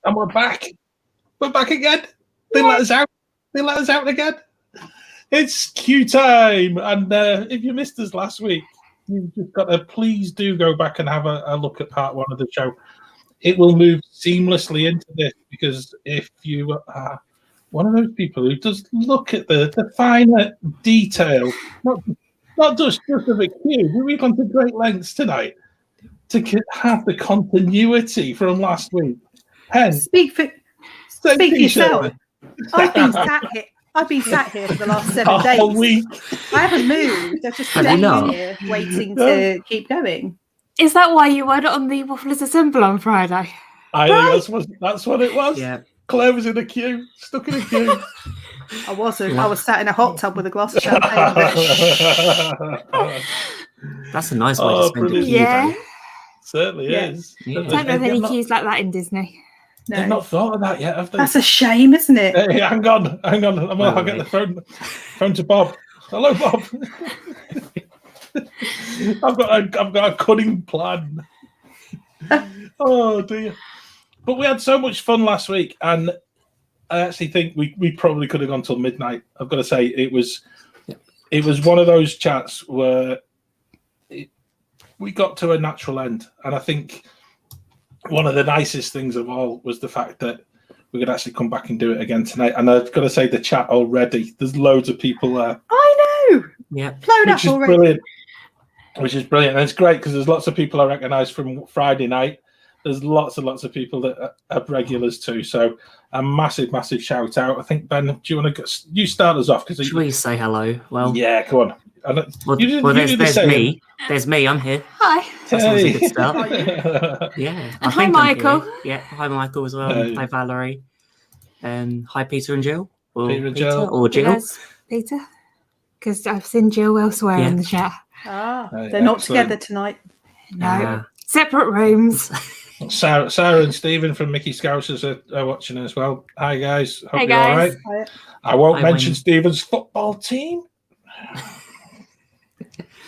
And we're back. We're back again. They let us out. They let us out again. It's Q time. And if you missed us last week, you've just got to please do go back and have a look at part one of the show. It will move seamlessly into this because if you are one of those people who does look at the finer detail, not just of a Q, we've gone to great lengths tonight to have the continuity from last week. Hence, Speak for yourself. I've been sat here for the last 7 days. Week. I haven't moved. I've just stayed here waiting to keep going. Is that why you weren't on the Wafflers Assemble on Friday? I think that's what it was. Yeah. Claire was in a queue, stuck in a queue. I wasn't. I was sat in a hot tub with a glass of champagne. That's a nice way to spend a queue. Yeah. Certainly is. Yeah. I don't know of any queues like that in Disney. No. They've not thought of that yet, have they? That's a shame, isn't it? Hey, hang on. I'll get the phone to Bob. Hello, Bob. I've got a cunning plan. Oh dear. But we had so much fun last week, and I actually think we probably could have gone till midnight. I've got to say it was one of those chats where we got to a natural end, and I think one of the nicest things of all was the fact that we could actually come back and do it again tonight. And I've got to say, the chat already, there's loads of people there. I know. Yeah. Blown up already. Brilliant. Which is brilliant. And it's great because there's lots of people I recognise from Friday night. There's lots and lots of people that are regulars too. So a massive, massive shout out. I think, Ben, do you want to you start us off? Should we say hello? Well, yeah, come on. There's me. There's me. I'm here. Hi. That's always a good start. Yeah. And hi, Michael. Yeah. Hi, Michael as well. Hi, Valerie. Hi, Peter and Jill. Or Peter and Jill. Or Jill. Yes, Peter. Because I've seen Jill elsewhere in the chat. They're not together tonight. No. Separate rooms. Sarah and Stephen from Mickey Scousers are watching as well. Hi, guys. Hope hey, you're all right. Hi. I won't mention Stephen's football team.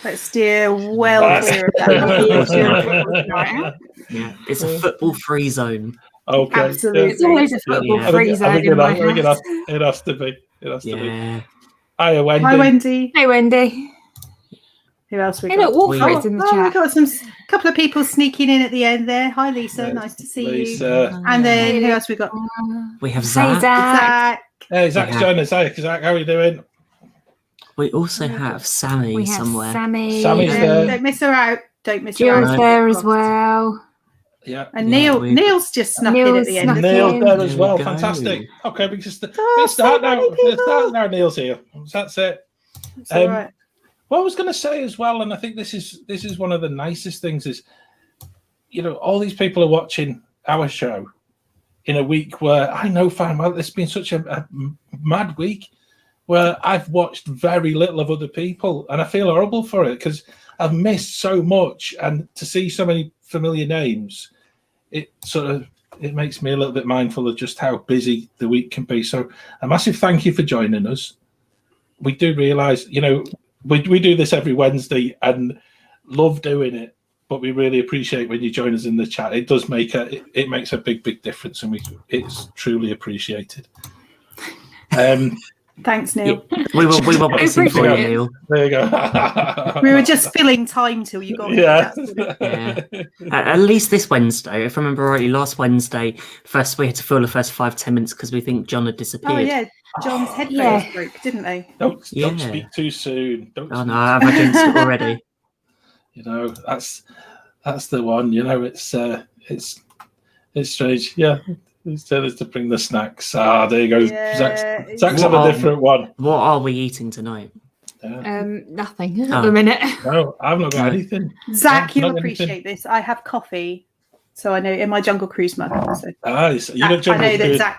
Let's steer well clear of that. Yeah, it's a football-free zone. Okay. Absolutely. It's always a football-free zone in my house. It has to be. It has to be. Hi, Wendy. Hi, Wendy. Hey, Wendy. Who else we got? Hey, look, Wafflers in the chat. We've got a couple of people sneaking in at the end there. Hi, Lisa. Nice to see you. And then who else we got? We have Zach. Zach. Hey, Zach's joining us. Hey, Zach, how are you doing? We also have Sammy somewhere. Sammy's there. Don't miss her out. Jill's there as well. Yeah. And Neil's just snuck in at the end. Neil's there as well. Fantastic. Okay, we can start now. Now Neil's here. That's it. That's all right. What I was going to say as well, and I think this is one of the nicest things is, all these people are watching our show in a week where I know it's been such a mad week where I've watched very little of other people, and I feel horrible for it because I've missed so much, and to see so many familiar names, it makes me a little bit mindful of just how busy the week can be. So a massive thank you for joining us. We do realise, we do this every Wednesday and love doing it, but we really appreciate when you join us in the chat. It does it makes a big difference, and it's truly appreciated. Thanks, Neil. Yeah. We will listen for you, Neil. There you go. We were just filling time till you got here. Yeah. At least this Wednesday, if I remember rightly, last Wednesday, first we had to fill the first 5-10 minutes because we think John had disappeared. Oh yeah, John's headphones broke, didn't they? Don't speak too soon. No, I've jinxed it already. You know, that's the one. You know, it's strange. Yeah. He's telling us to bring the snacks. There you go. Yeah, Zach's on a different one. What are we eating tonight? Nothing at the minute. No, I've not got anything. Zach, you'll appreciate this. I have coffee, so I know in my Jungle Cruise mug. So. You know that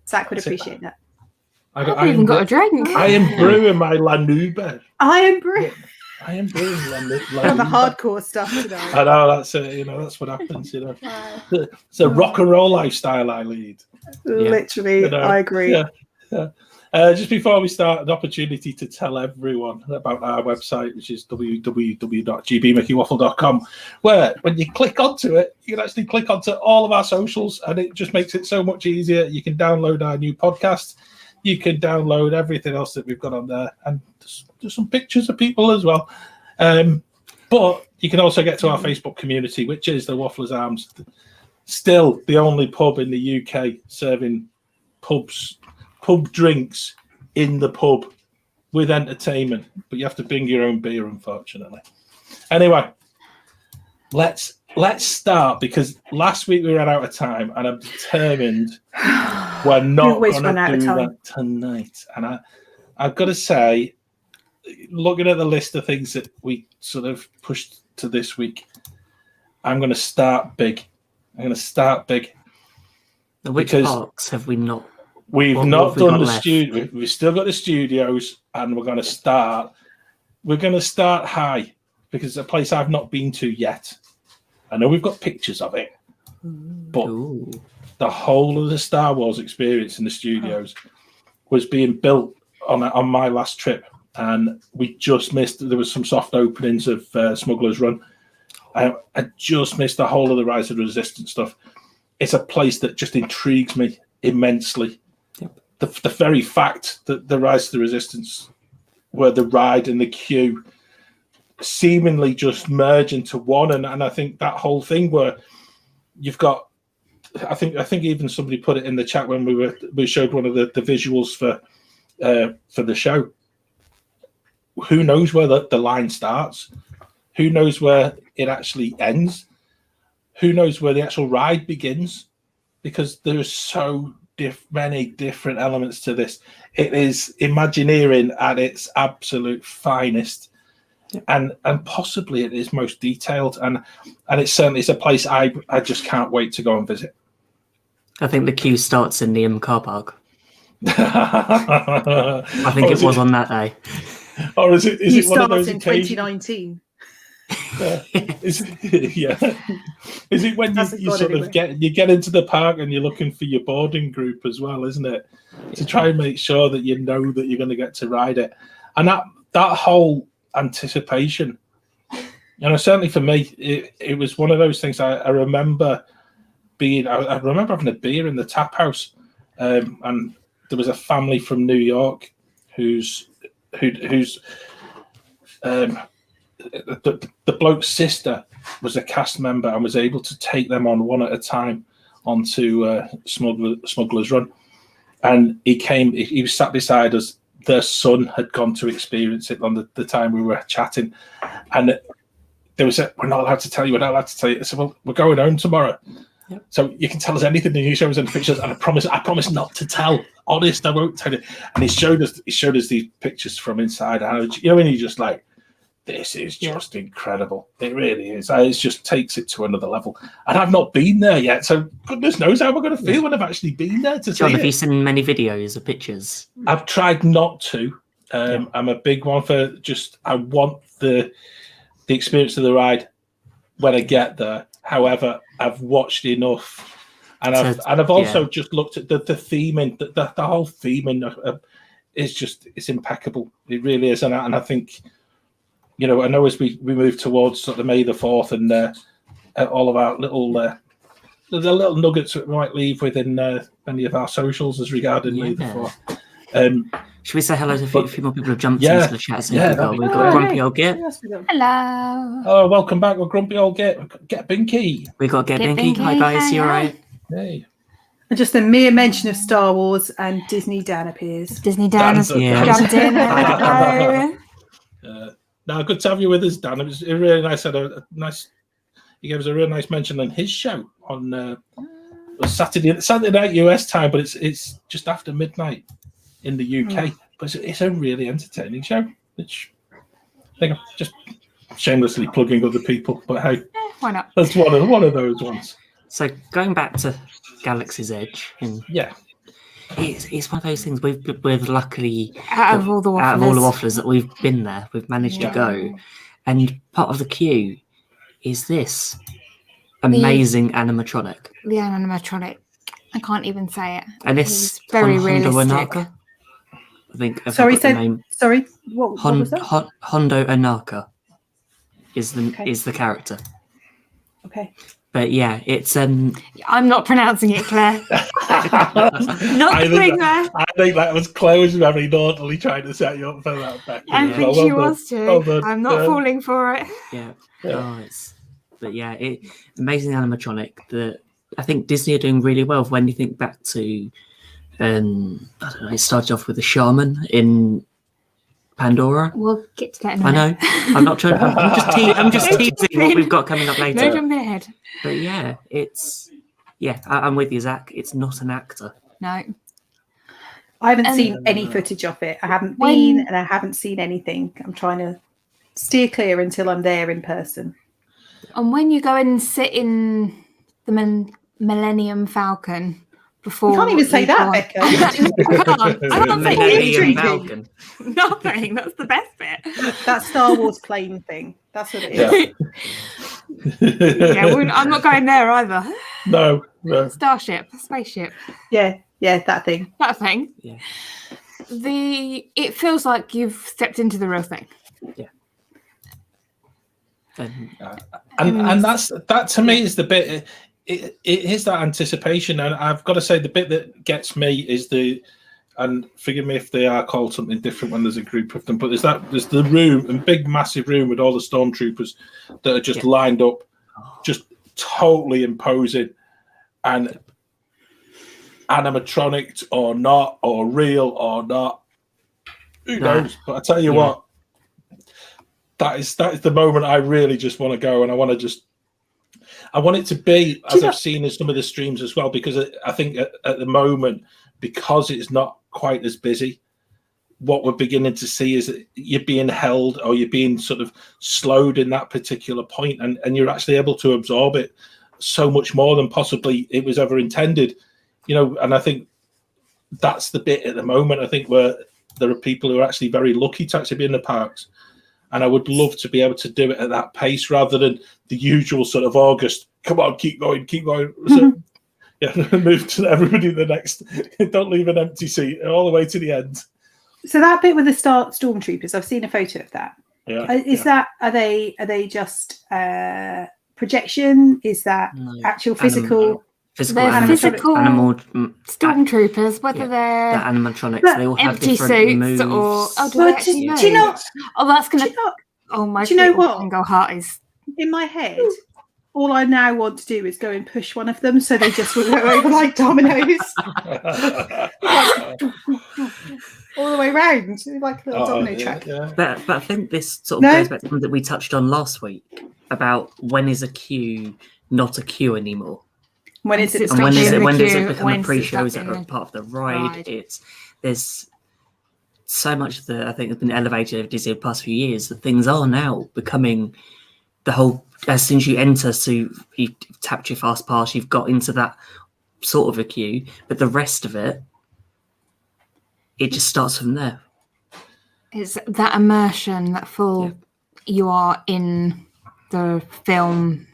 Zach would appreciate that. I haven't even got a drink. I am brewing my Lanuba. I am brewing Lanuba. the hardcore stuff tonight. I know, that's it. You know, that's what happens. You know, it's a rock and roll lifestyle I lead. Literally, you know? I agree. Yeah. Just before we start, an opportunity to tell everyone about our website, which is www.gbmickeywaffle.com, where when you click onto it, you can actually click onto all of our socials, and it just makes it so much easier. You can download our new podcast. You can download everything else that we've got on there, and there's some pictures of people as well. But you can also get to our Facebook community, which is the Wafflers Arms. Still the only pub in the UK serving pub drinks in the pub with entertainment, but you have to bring your own beer, unfortunately. Anyway, let's start, because last week we ran out of time, and I'm determined we're not going to do that tonight. And I've got to say, looking at the list of things that we sort of pushed to this week, I'm going to start big. Which parks have we not? We've not done the studio. We've still got the studios, and we're going to start. We're going to start high, because it's a place I've not been to yet. I know we've got pictures of it, but the whole of the Star Wars experience in the studios was being built on my last trip, and we just missed. There was some soft openings of Smuggler's Run. I just missed the whole of the Rise of the Resistance stuff. It's a place that just intrigues me immensely. Yep. The very fact that the Rise of the Resistance, where the ride and the queue seemingly just merge into one, and I think that whole thing where you've got, I think even somebody put it in the chat when we showed one of the visuals for the show. Who knows where the line starts? Who knows where it actually ends? Who knows where the actual ride begins? Because there are so many different elements to this. It is Imagineering at its absolute finest. And possibly it is most detailed, and it's certainly a place I just can't wait to go and visit. I think the queue starts in the car park. I think it was on that day. Or is it? Is it one of those in occasions? 2019? Is it when you sort of get into the park and you're looking for your boarding group as well, isn't it? To try and make sure that you know that you're going to get to ride it, and that whole anticipation, certainly for me, it was one of those things. I remember I remember having a beer in the tap house, and there was a family from New York who's the bloke's sister was a cast member and was able to take them on one at a time onto Smuggler's Run, and he was sat beside us. Their son had gone to experience it on the time we were chatting, and they were saying, we're not allowed to tell you. I said, well, we're going home tomorrow. Yep. So you can tell us anything and you show us any pictures, and I promise not to tell. Honest, I won't tell you. And he showed us these pictures from inside. And when you're just like, this is just incredible. It really is. It just takes it to another level. And I've not been there yet, so goodness knows how we're going to feel when I've actually been there to see it. Have you seen many videos or pictures? I've tried not to. I'm a big one for I want the experience of the ride when I get there. However, I've watched enough, and I've also just looked at the theming. The whole theming is it's impeccable. It really is, and I think you know, I know as we move towards sort of May the 4th and all of our little the little nuggets that we might leave within many of our socials as regarding May the 4th. Should we say hello to a few more people who have jumped into the chat? So we've got Grumpy Old Git. Hello. Oh, welcome back with Grumpy Old Git. Get Binky. We got Get Binky. Hi guys, you alright? Hey. And just a mere mention of Star Wars and Disney Dan appears. Disney Dan has jumped in. No, good to have you with us, Dan. It was really nice. He gave us a real nice mention on his show on Saturday night US time, but it's just after midnight in the UK. But it's a really entertaining show, which I think I'm just shamelessly plugging other people. But hey, why not? That's one of those ones. So going back to Galaxy's Edge, it's one of those things. We've luckily out of all the wafflers that we've been there, we've managed to go, and part of the queue is this amazing animatronic. The animatronic, I can't even say it. And it's very Hondo realistic. Anaka. I think. Sorry, what was that? Hondo Anaka is the character. Okay. But yeah, it's I'm not pronouncing it, Claire. I think that was Chloe's very naughtily trying to set you up for that, Becky. I think she was too. I'm not falling for it. Yeah. Amazing animatronic that I think Disney are doing really well. When you think back to, I don't know, it started off with a shaman in Pandora. We'll get to that in a I minute. know. I'm not trying. I'm just teasing what we've got coming up later. No jumping ahead. But yeah, I'm with you, Zach. It's not an actor. No. I haven't seen any footage of it. I haven't been, and I haven't seen anything. I'm trying to steer clear until I'm there in person. And when you go and sit in the Millennium Falcon before... You can't even say that, Becca. I can't say Millennium Falcon. Nothing. That's the best bit. That Star Wars plane thing. That's what it is. I'm not going there either. No. Starship, spaceship. Yeah, that thing. That thing. Yeah. It feels like you've stepped into the real thing. Yeah. And that to me is the bit. It is that anticipation, and I've got to say the bit that gets me is and forgive me if they are called something different when there's a group of them, but there's the room, and big massive room with all the stormtroopers that are just lined up, just totally imposing, and animatronic or not, or real or not, who knows? But I tell you what, that is the moment I really just want to go, and I want it to be as I've seen in some of the streams as well, because I think at the moment, because it's not quite as busy, what we're beginning to see is that you're being held, or you're being sort of slowed in that particular point, and you're actually able to absorb it so much more than possibly it was ever intended, you know. And I think that's the bit at the moment, I think, where there are people who are actually very lucky to actually be in the parks. And I would love to be able to do it at that pace rather than the usual sort of August. Come on, keep going. So, move to everybody the next. Don't leave an empty seat all the way to the end. So that bit with the stormtroopers, I've seen a photo of that. Yeah. Are they just projection? Is that actual physical? They're physical stormtroopers, whether they're animatronics, they all have empty different suits moves. do they actually move? Do you know? Oh, that's gonna. Oh my! Do you know what? Single heart is in my head. All I now want to do is go and push one of them, so they just will go over like dominoes, all the way around, like a little domino track. Yeah. But I think this sort of goes back to something that we touched on last week about when is a queue not a queue anymore. When is it? And when does it become a pre-show? Is it part of the ride? There's so much that I think has been elevated over Disney the past few years that things are now becoming the whole. As soon as you enter, so you tapped your fast pass, you've got into that sort of a queue. But the rest of it just starts from there. It's that immersion, that full. You are in the film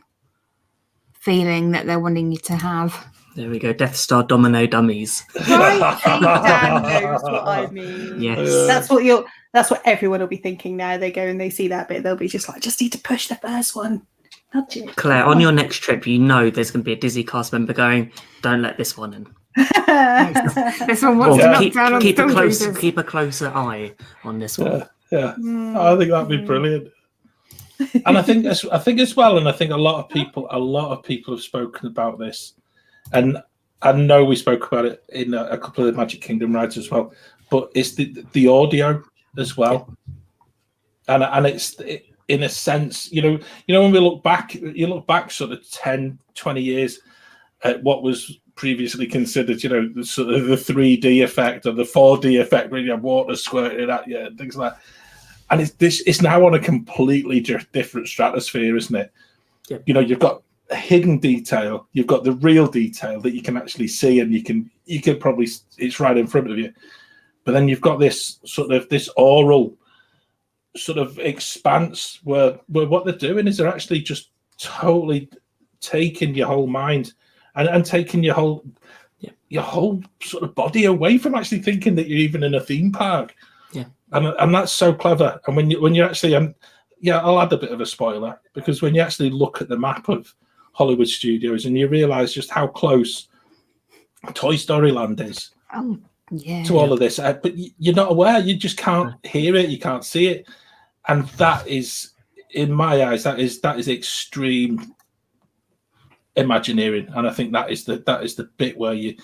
feeling that they're wanting you to have. There we go. Death Star domino dummies. Right, Dan knows what I mean. Yes. That's what everyone will be thinking now. They go and they see that bit. They'll be just like, just need to push the first one. Nudge it. Claire, on your next trip, there's going to be a Disney cast member going, "Don't let this one in." This one wants to knock down on keep a closer eye on this one. Yeah. I think that'd be brilliant. And I think as well, and I think a lot of people have spoken about this, and I know we spoke about it in a couple of the Magic Kingdom rides as well. But it's the audio as well, and it's in a sense, when we look back sort of 10, 20 years at what was previously considered, the sort of the 3D effect or the 4D effect, where you have water squirting at you and things like that. And it's now on a completely different stratosphere, isn't it? Yep. You've got a hidden detail, you've got the real detail that you can actually see, and you can probably, it's right in front of you. But then you've got this oral sort of expanse where what they're doing is they're actually just totally taking your whole mind and taking your whole sort of body away from actually thinking that you're even in a theme park. Yeah. And that's so clever. And when you actually, I'll add a bit of a spoiler, because when you actually look at the map of Hollywood Studios and you realise just how close Toy Story Land is to all of this, but you're not aware. You just can't hear it. You can't see it, and that is, in my eyes, that is extreme Imagineering, and I think that is the bit where you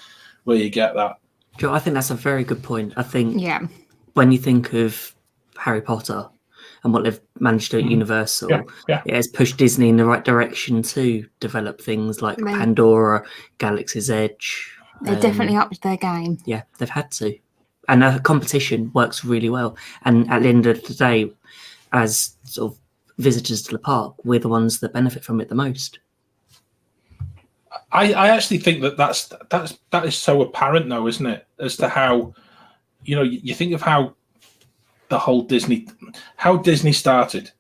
get that. Joe, I think that's a very good point. I think when you think of Harry Potter and what they've managed to do at Universal, it has pushed Disney in the right direction to develop things like Pandora, Galaxy's Edge. They definitely upped their game. Yeah, they've had to. And the competition works really well. And at the end of the day, as sort of visitors to the park, we're the ones that benefit from it the most. I actually think that is so apparent, though, isn't it? As to how, you think of how the whole Disney started,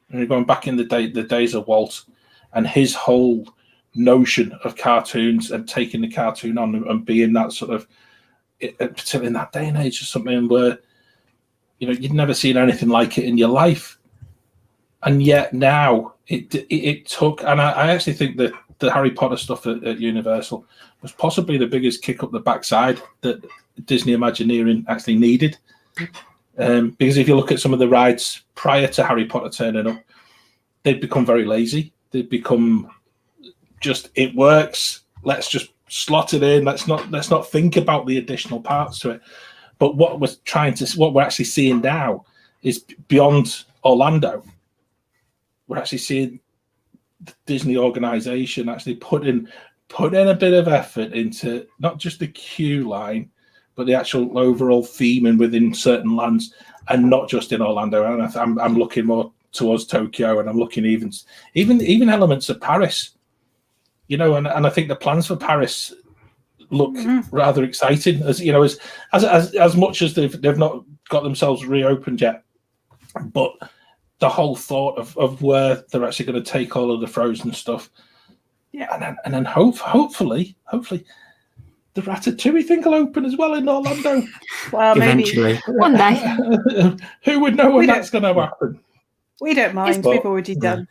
and you're going back in the days of Walt and his whole notion of cartoons and taking the cartoon on and being that sort of, particularly in that day and age, or something where you'd never seen anything like it in your life, and yet now it took. And I actually think that the Harry Potter stuff at Universal was possibly the biggest kick up the backside that Disney Imagineering actually needed. Because if you look at some of the rides prior to Harry Potter turning up, they'd become very lazy. They'd become just, it works, let's just slot it in, let's not think about the additional parts to it. But what we're actually seeing now is beyond Orlando. We're actually seeing the Disney organization actually put in a bit of effort into not just the queue line, but the actual overall theming within certain lands, and not just in Orlando. And I'm looking more towards Tokyo, and I'm looking even elements of Paris. And I think the plans for Paris look rather exciting. As much as they've not got themselves reopened yet, but the whole thought of where they're actually going to take all of the Frozen stuff, and then hopefully the Ratatouille thing will open as well in Orlando. Well, eventually, maybe one day. Who would know when that's going to happen? We don't mind. We've already done.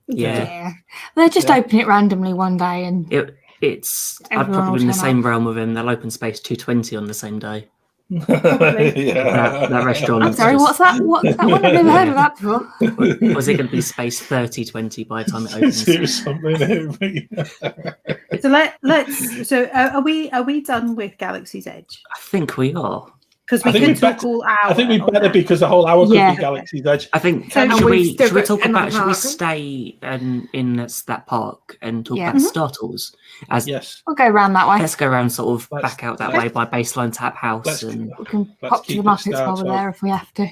Yeah. They'll just open it randomly one day, and I'd probably in the same realm with him. They'll open Space 220 on the same day. That restaurant. I'm sorry, what's that? What's that one? I've never heard of that before. Was it going to be Space 3020 by the time it opens? It was something. So are we done with Galaxy's Edge? I think we are. Because we can talk all hour. I think we better, because the whole hour could be Galaxy's Edge. I think should we stay in that park and talk about Star Tours? Yes, we'll go around that way. Let's go around sort of back out that way by Baseline Tap House, and we can pop to the Muppets while we're there if we have to.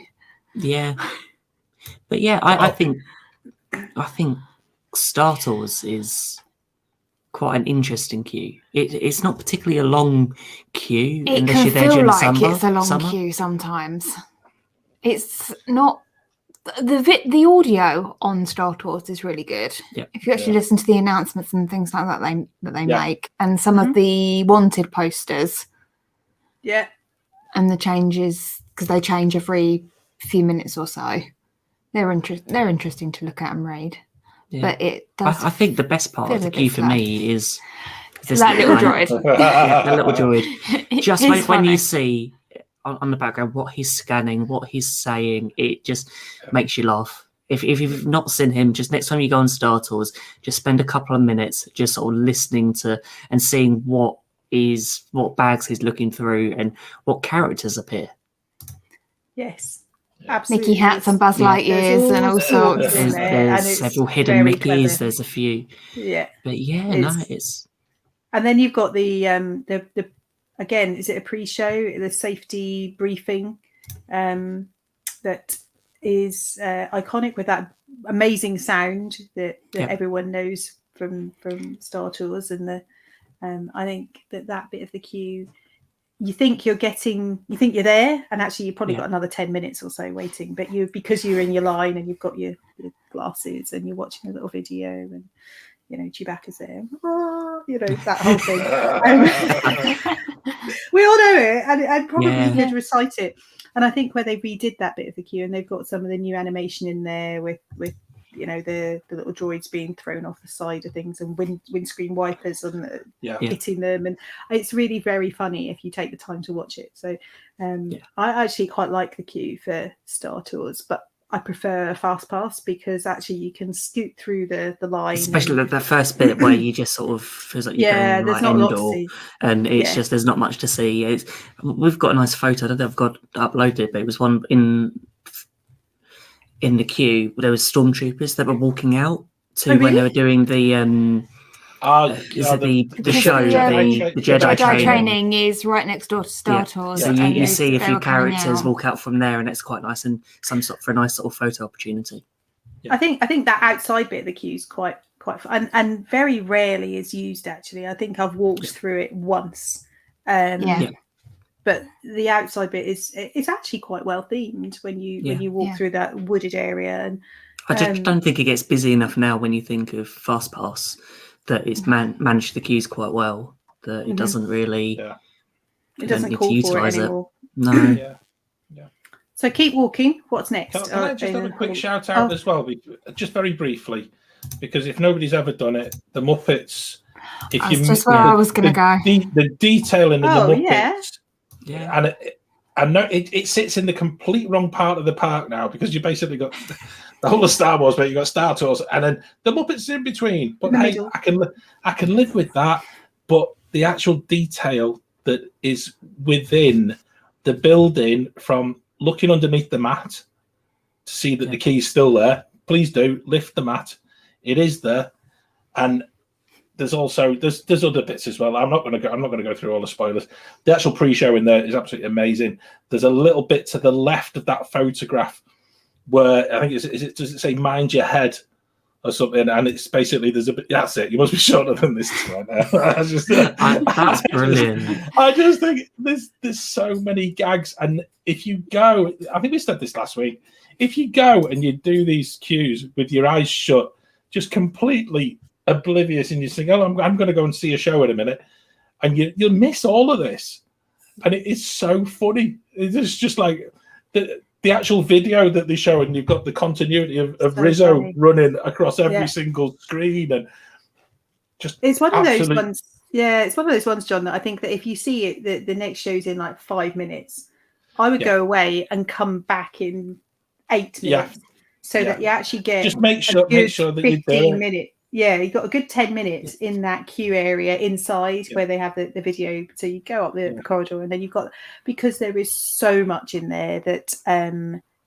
Yeah, but I think Star Tours is quite an interesting queue. It's not particularly a long queue unless you're there during the summer. It's a long queue sometimes. It's not the audio on Star Tours is really good. Yeah. If you actually listen to the announcements and things like that they make, and some of Mhm. the wanted posters Yeah. and the changes, because they change every few minutes or so, they're interesting to look at and read. Yeah. But it does. I think the best part of feel the a bit queue for slow. me is That little droid. the little droid. Just It when is funny. you see on the background what he's scanning, what he's saying, it just makes you laugh. If you've not seen him, just next time you go on Star Tours, just spend a couple of minutes just sort of listening to and seeing what bags he's looking through and what characters appear. Yes. Absolutely. Mickey hats and Buzz Lightyears and all sorts. in there, and There's it's several hidden very Mickeys. clever. There's a few. Yeah. But it's And then you've got the again, is it a pre-show, the safety briefing that is iconic with that amazing sound that everyone knows from Star Tours, and the I think that bit of the queue, you think you're there, and actually you've probably got another 10 minutes or so waiting, but because you're in your line and you've got your glasses and you're watching a little video and Chewbacca's there, that whole thing. We all know it, and probably could recite it. And I think where they redid that bit of the queue, and they've got some of the new animation in there with the little droids being thrown off the side of things and windscreen wipers on hitting them, and it's really very funny if you take the time to watch it. So I actually quite like the queue for Star Tours, but I prefer a fast pass because actually you can scoot through the line, especially the first bit where you just sort of feels like you're going there's not a lot to see, and it's just there's not much to see. We've got a nice photo. I don't know if I've got uploaded, but it was one in the queue. There was stormtroopers that were walking out when they were doing the the show, the Jedi training is right next door to Star Tours. So you see a few characters walk out from there, and it's quite nice and for a nice sort of photo opportunity. I think that outside bit of the queue is quite fun, and very rarely is used. Actually, I think I've walked through it once. But the outside bit is actually quite well themed when you walk through that wooded area. And I just don't think it gets busy enough now when you think of Fast Pass that it's managed the queues quite well. That it doesn't really it doesn't call for it anymore. No. So keep walking. What's next? Can I just have a quick shout out as well, just very briefly, because if nobody's ever done it, the Muppets. That's just where I was going to go. The detailing in the Muppets. And I know it sits in the complete wrong part of the park now, because you basically got the whole of Star Wars, but you got Star Tours, and then the Muppets in between. But hey, I can live with that. But the actual detail that is within the building, from looking underneath the mat to see that the key's still there. Please do lift the mat. It is there, and there's also there's other bits as well. I'm not going to go through all the spoilers. The actual pre-show in there is absolutely amazing. There's a little bit to the left of that photograph where I think does it say "Mind Your Head" or something? And it's basically there's a bit. That's it. You must be shorter than this right now. That's brilliant. I just think there's so many gags, and if you go, I think we said this last week. If you go and you do these queues with your eyes shut, just completely oblivious, and you think, "Oh, I'm going to go and see a show in a minute," and you'll miss all of this, and it is so funny. It's just like the actual video that they show, and you've got the continuity of Rizzo running across every single screen, and just it's one of those ones. Yeah, it's one of those ones, John, that I think that if you see it, the next show's in like 5 minutes, I would go away and come back in 8 minutes, so that you actually get just make sure that 15 minutes. Yeah, you've got a good 10 minutes in that queue area inside where they have the video. So you go up the corridor, and then you've got, because there is so much in there that,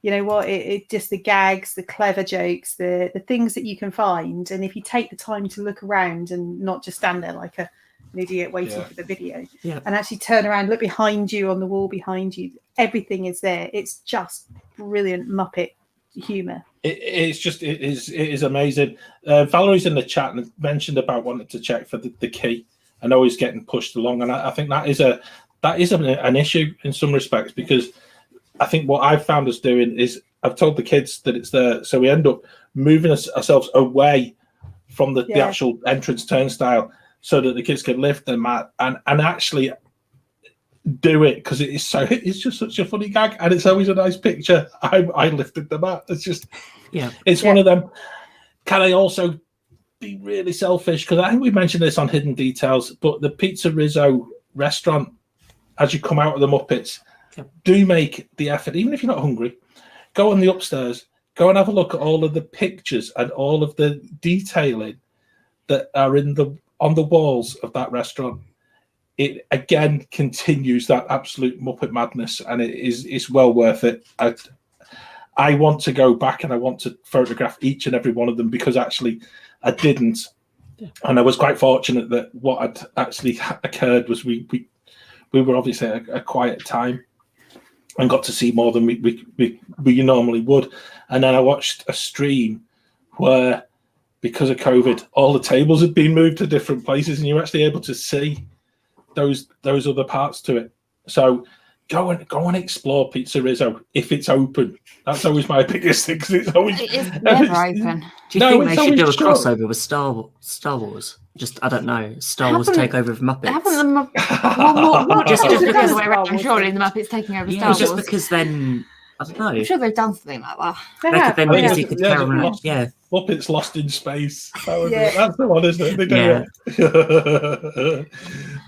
you know what, it just the gags, the clever jokes, the things that you can find. And if you take the time to look around and not just stand there like an idiot waiting for the video, and actually turn around, look behind you on the wall behind you, everything is there. It's just brilliant Muppet humor. It is amazing. Valerie's in the chat and mentioned about wanting to check for the key. I know he's getting pushed along, and I think that is an issue in some respects, because I think what I've found us doing is I've told the kids that it's there, so we end up moving ourselves away from the actual entrance turnstile so that the kids can lift them and actually do it, because it's just such a funny gag, and it's always a nice picture. I lifted them out. It's just it's one of them. Can I also be really selfish? Because I think we mentioned this on Hidden Details, but the Pizza Rizzo restaurant, as you come out of the Muppets, do make the effort, even if you're not hungry, go on the upstairs, go and have a look at all of the pictures and all of the detailing that are on the walls of that restaurant. It again continues that absolute Muppet madness, and it's well worth it. I want to go back and I want to photograph each and every one of them, because actually I didn't, and I was quite fortunate that what had actually occurred was we were obviously at a quiet time and got to see more than we normally would. And then I watched a stream where, because of COVID, all the tables had been moved to different places, and you're actually able to see those other parts to it. So go and explore Pizza Rizzo if it's open. That's always my biggest thing, because it's always never open. Do you think they should do a crossover with Star Wars? Just, I don't know, Star Wars takeover of Muppets. Just the other way around. Surely the Muppets taking over Star Wars. Just because then, I don't know. I'm sure they've done something like that. Muppets Lost in Space. That's the one, isn't it? They do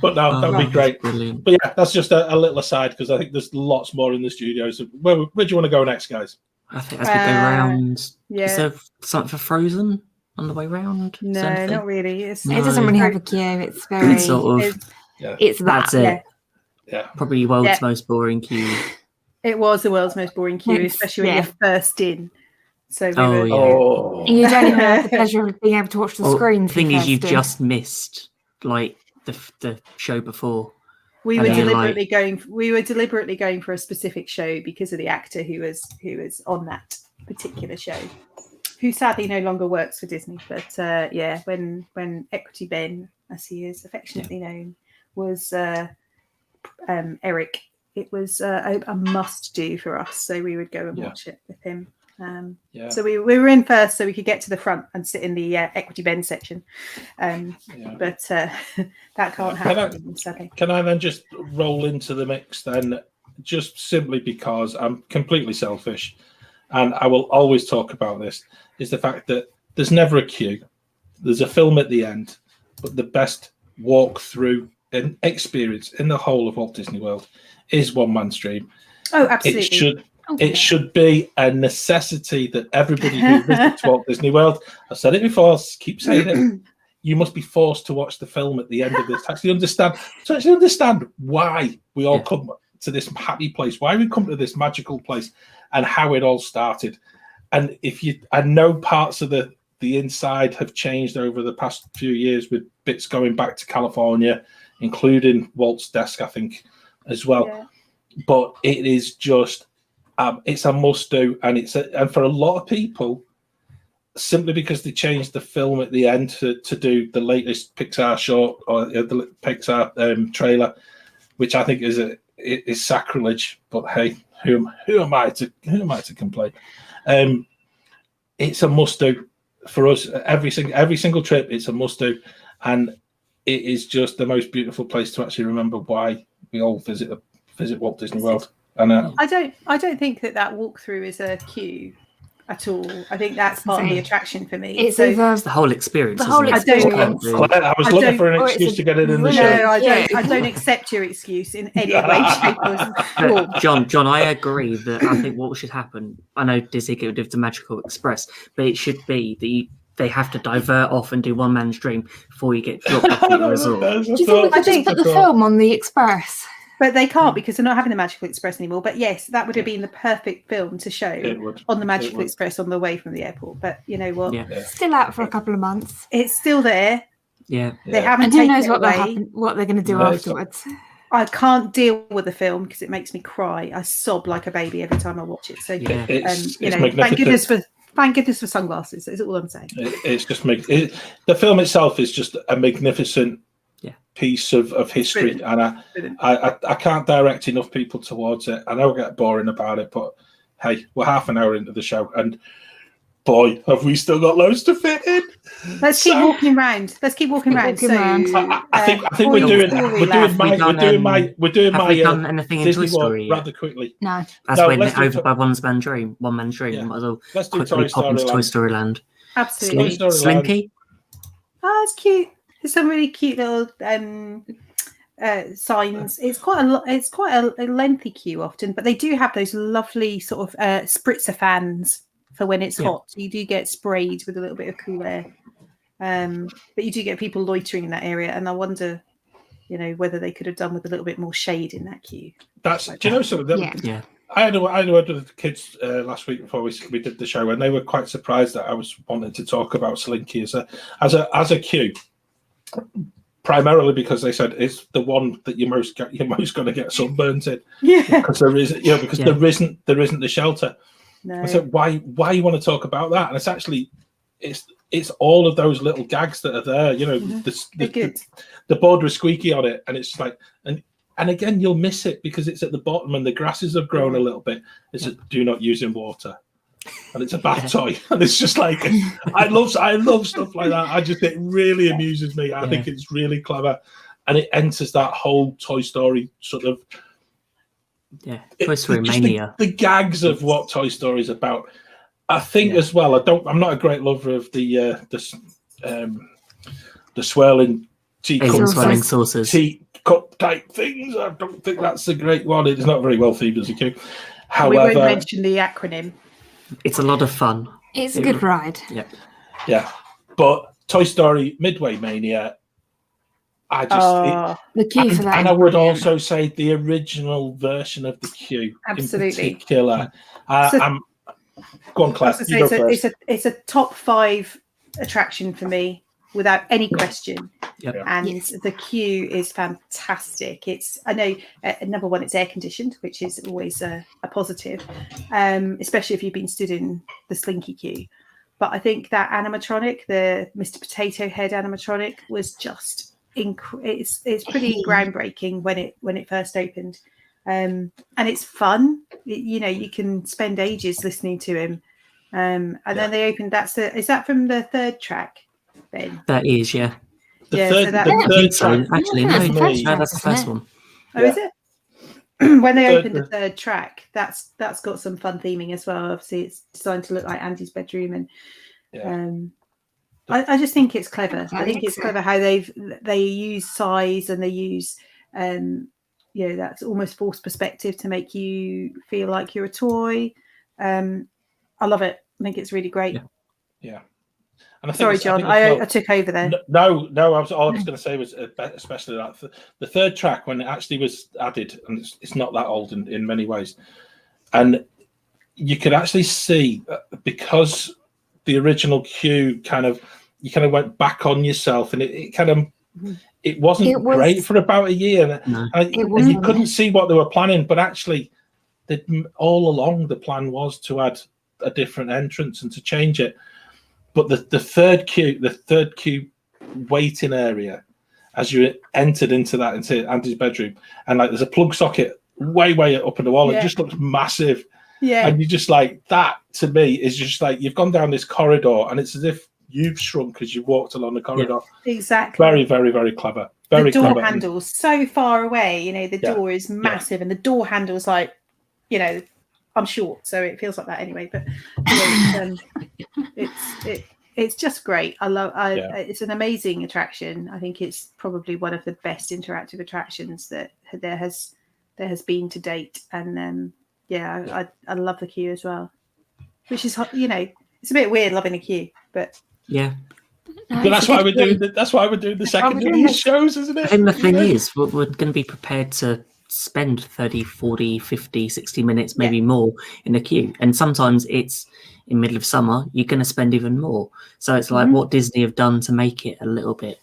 But no, that would be great. Brilliant. But yeah, that's just a little aside, because I think there's lots more in the studios. Where do you want to go next, guys? I think as we go round, is there something for Frozen on the way round? No, not really. It doesn't really have a queue. It's very sort of. It's that. That's it. Yeah. Probably world's most boring queue. It was the world's most boring queue, especially when you're first in. So you don't even have the pleasure of being able to watch the screen. The thing is, you've just missed like the show before. We were deliberately going for a specific show because of the actor who was on that particular show, who sadly no longer works for Disney. But when Equity Ben, as he is affectionately known, was Eric, it was a must do for us. So we would go and watch it with him. So we were in first, so we could get to the front and sit in the Equity Ben section. But that can't happen. Can I then just roll into the mix then, just simply because I'm completely selfish, and I will always talk about this, is the fact that there's never a queue. There's a film at the end, but the best walk-through and experience in the whole of Walt Disney World is one-man stream. Oh, absolutely. It should be a necessity that everybody who visits Walt Disney World, I've said it before, keep saying it, you must be forced to watch the film at the end of this to actually understand why we all come to this happy place, why we come to this magical place, and how it all started. And I know parts of the inside have changed over the past few years, with bits going back to California, including Walt's desk, I think, as well. Yeah. But it is just it's a must-do, and for a lot of people, simply because they changed the film at the end to do the latest Pixar short or the Pixar trailer, which I think is sacrilege. But hey, who am I to complain? It's a must-do for us. Every single trip, it's a must-do, and it is just the most beautiful place to actually remember why we all visit Walt Disney World. And I don't think that walkthrough is a queue at all. I think that's part of the attraction for me. It's the whole experience. I was looking for an excuse to get it in the show. No, I don't accept your excuse in any way, shape, or form. John, I agree that I think what should happen, I know Disney could do the Magical Express, but it should be that they have to divert off and do one-man stream before you get dropped off at the resort. Do you think we could just put the film on the Express? But they can't, because they're not having the Magical Express anymore. But yes, that would have been the perfect film to show on the Magical Express on the way from the airport. But you know what? It's still out for a couple of months. It's still there. Yeah. They haven't and who knows what they're going to do afterwards. I can't deal with the film because it makes me cry. I sob like a baby every time I watch it. So thank goodness for sunglasses. That's all I'm saying. It's just the film itself is just a magnificent piece of history. Brilliant. And I can't direct enough people towards it. I know I get boring about it, but hey, we're half an hour into the show, and boy, have we still got loads to fit in. Let's keep walking around. Let's keep walking around. So I think we're doing my done anything in Disney Toy Story World rather quickly. No. That's when they're over by one man's dream. Might as well Let's do quickly pop into Toy Story Land. Absolutely. Slinky. Oh, it's cute. There's some really cute little signs. It's quite a lengthy queue often, but they do have those lovely sort of spritzer fans for when it's hot. So you do get sprayed with a little bit of cool air. But you do get people loitering in that area, and I wonder, whether they could have done with a little bit more shade in that queue. Do you know something? Yeah. I had a word with the kids last week before we did the show, and they were quite surprised that I was wanting to talk about Slinky as a queue, primarily because they said it's the one that you're most going to get sunburns in. Yeah, because there isn't the shelter. No. I said, why you want to talk about that? And it's actually it's all of those little gags that are there. The board was squeaky on it, and it's like and again, you'll miss it because it's at the bottom and the grasses have grown a little bit. It's a do not use in water, and it's a bath toy, and it's just like I love stuff like that. It really amuses me. I think it's really clever, and it enters that whole Toy Story sort of Toy Story mania. The gags of what Toy Story is about. I think as well. I'm not a great lover of the swirling swirling saucers. Teacup type things. I don't think that's a great one. It's not very well themed as a queue. However, we won't mention the acronym. It's a lot of fun. It's a good ride. Yeah. But Toy Story Midway Mania, the queue for that. And I would also say the original version of the queue. Absolutely. In particular. Go on, Claire. It's a top 5 attraction for me, without any question. And the queue is fantastic. I know number one, it's air conditioned, which is always a positive, especially if you've been stood in the Slinky queue. But I think that animatronic, the Mr. Potato Head animatronic, was just it's pretty groundbreaking when it first opened, and it's fun. You can spend ages listening to him, and then they opened. Is that from the third track? Ben? That is, The third track. Actually, no, that's the first one. Oh, is it? When they opened the third track, that's got some fun theming as well. Obviously, it's designed to look like Andy's bedroom, and I just think it's clever. I think it's clever how they use size and they use that's almost forced perspective to make you feel like you're a toy. I love it. I think it's really great. Yeah. And Sorry, John, I took over there. No. All I was going to say was, especially that the third track, when it actually was added, and it's not that old in many ways, and you could actually see because the original queue you kind of went back on yourself, and it wasn't great for about a year, and you couldn't see what they were planning, but actually, all along the plan was to add a different entrance and to change it. But the third queue waiting area, as you entered into Andy's bedroom, and there's a plug socket way up in the wall. It just looks massive. Yeah. And you just that to me is just you've gone down this corridor, and it's as if you've shrunk as you walked along the corridor. Yeah. Exactly. Very, very, very clever. Very the door clever. handle's so far away. The door is massive, and the door handle's I'm short, so it feels like that anyway. But it's just great. It's an amazing attraction. I think it's probably one of the best interactive attractions that there has been to date. And I love the queue as well. Which is it's a bit weird loving a queue, but but that's why we're doing the second of these shows, isn't it? And the thing is, we're going to be prepared to spend 30, 40, 50, 60 minutes, maybe more in a queue. And sometimes it's in middle of summer, you're going to spend even more. So it's what Disney have done to make it a little bit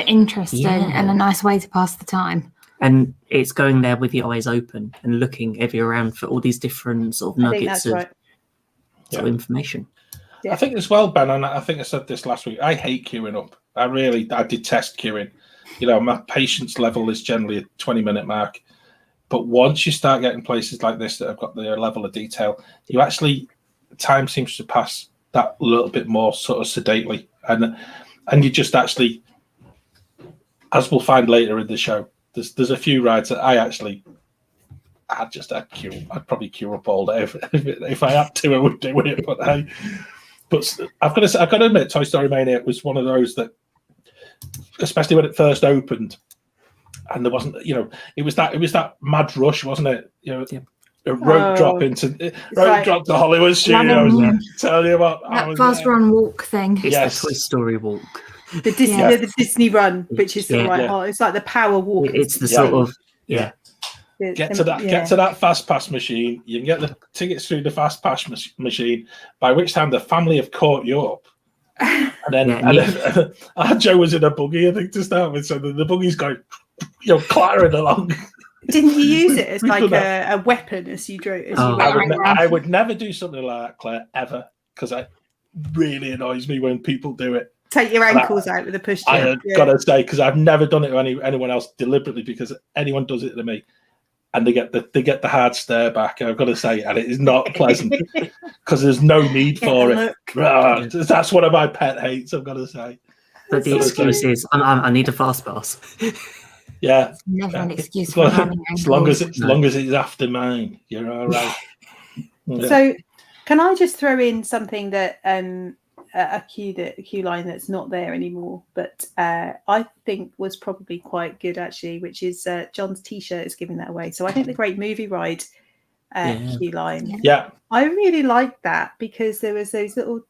interesting and a nice way to pass the time. And it's going there with your eyes open and looking everywhere around for all these different sort of nuggets of information. Yeah. I think as well, Ben, and I think I said this last week, I hate queuing up. I detest queuing. My patience level is generally a 20-minute mark. But once you start getting places like this that have got their level of detail, you actually, time seems to pass that little bit more sort of sedately, and you just actually, as we'll find later in the show, there's a few rides that I'd probably queue up all day if I had to. I would do it, but I've got to admit, Toy Story Mania was one of those that, especially when it first opened, and there wasn't, it was that mad rush, wasn't it? A rope drop to Hollywood Studios. Tell you what, that fast run walk thing. It's the Toy Story walk. The Disney, the Disney run, which is it's like the power walk. It's the sort of Get to that fast pass machine. You can get the tickets through the fast pass machine. By which time the family have caught you up. And then Joe was in a buggy, I think, to start with. So the buggy's going, clattering along. Didn't you use it as like a weapon as you drove? I would never do something like that, Claire, ever, because it really annoys me when people do it. Take your ankles out with a push. I've got to say, because I've never done it to anyone else deliberately, because anyone does it to me, and they get the hard stare back. I've got to say, and it is not pleasant because there's no need for it. That's one of my pet hates. I've got to say. But the excuse is, I need a fast pass. Yeah, never an excuse for having ankles. As long as it's after mine, you're all right. Yeah. So, can I just throw in something that a queue line that's not there anymore, but I think was probably quite good actually, which is John's T-shirt is giving that away. So I think the Great Movie Ride queue line. Yeah, I really liked that because there was those little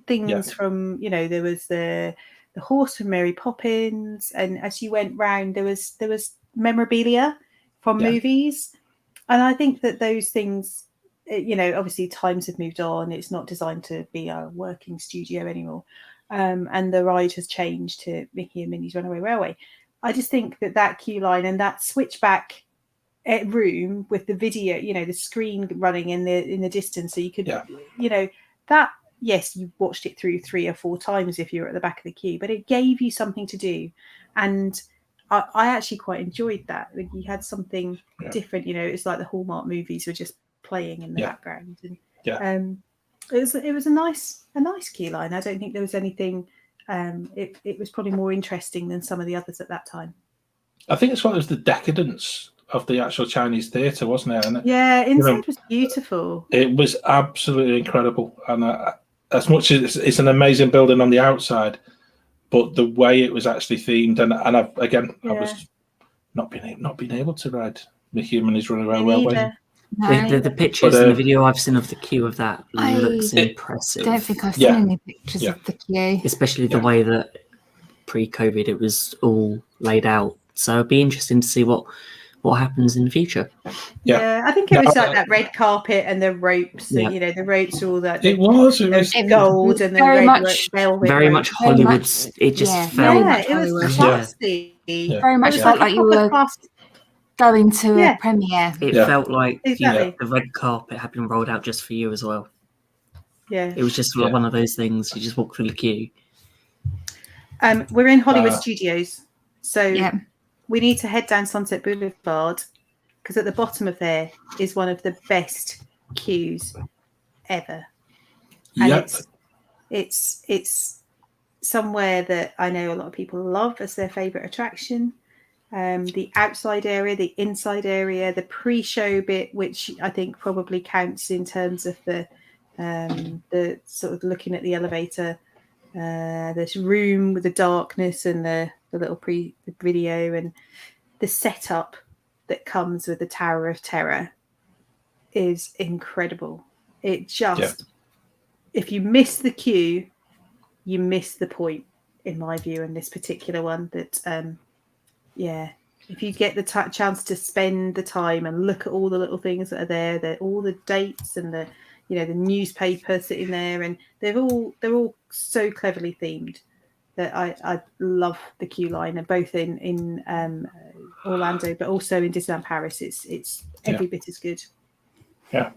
things from there was the horse from Mary Poppins, and as you went round, there was memorabilia from movies, and I think that those things. Obviously times have moved on. It's not designed to be a working studio anymore. And the ride has changed to Mickey and Minnie's Runaway Railway. I just think that queue line and that switchback room with the video, the screen running in the distance. So you could, that, yes, you watched it through 3 or 4 times if you were at the back of the queue, but it gave you something to do. And I actually quite enjoyed that. You had something different, it's like the Hallmark movies were just playing in the background, and it was a nice queue line. I don't think there was anything. It was probably more interesting than some of the others at that time. I think it's what was the decadence of the actual Chinese theatre, wasn't it? And inside was beautiful. It was absolutely incredible, and as much as it's an amazing building on the outside, but the way it was actually themed, and I was not being able to ride Mickey and Minnie's Runaway Railway. No. The pictures and the video I've seen of the queue of that looks impressive. I don't think I've seen any pictures of the queue. Especially the way that pre-COVID it was all laid out. So it'd be interesting to see what happens in the future. Yeah, I think it was like that red carpet and the ropes. And, the ropes, all that. It was gold and the very red much, velvet. Very much Hollywood. It just felt. It was classy. Very much felt like you were going to a premiere. It felt like the red carpet had been rolled out just for you as well. Yeah, it was just like one of those things. You just walk through the queue. We're in Hollywood Studios, so we need to head down Sunset Boulevard because at the bottom of there is one of the best queues ever. And it's somewhere that I know a lot of people love as their favourite attraction. The outside area, the inside area, the pre-show bit, which I think probably counts in terms of the sort of looking at the elevator, this room with the darkness and the little the video and the setup that comes with the Tower of Terror is incredible. It just, if you miss the queue, you miss the point, in my view, in this particular one. That if you get the chance to spend the time and look at all the little things that are there, all the dates and the newspaper sitting there, and they're all so cleverly themed that I love the queue line, and both in Orlando, but also in Disneyland Paris. It's every bit as good. Yeah.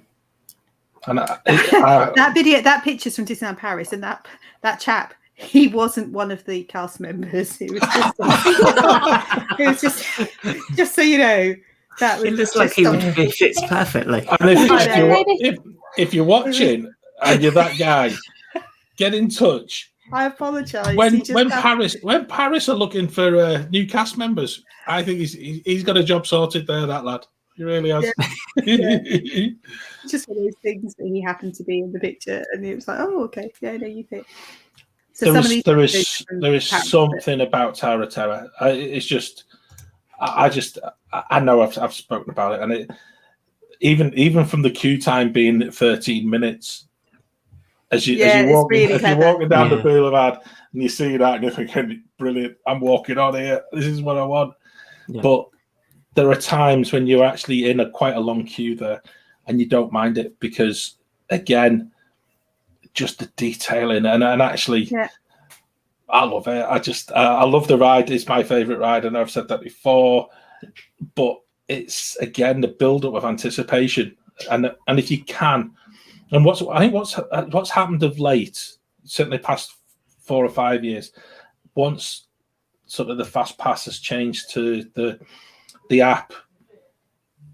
And that pictures from Disneyland Paris, and that chap, he wasn't one of the cast members. It was just, just so you know, That was It looks like he would fits perfectly. And if you're watching and you're that guy, get in touch. I apologise. When Paris are looking for new cast members, I think he's got a job sorted there. That lad, he really has. Yeah. Just one of those things that he happened to be in the picture, and it was like, oh, okay, yeah, no, you fit. So there is something about Tower of Terror. It's just, I know I've spoken about it, and it even from the queue time being 13 minutes. As you're walking down the boulevard and you see that and you're thinking, brilliant, I'm walking on here. This is what I want. Yeah. But there are times when you're actually in quite a long queue there and you don't mind it because, again, just the detailing and actually, I love it. I love the ride. It's my favourite ride. I know I've said that before, but it's, again, the build-up of anticipation. And if you can... And what's happened of late, certainly past 4 or 5 years, once sort of the fast pass has changed to the app,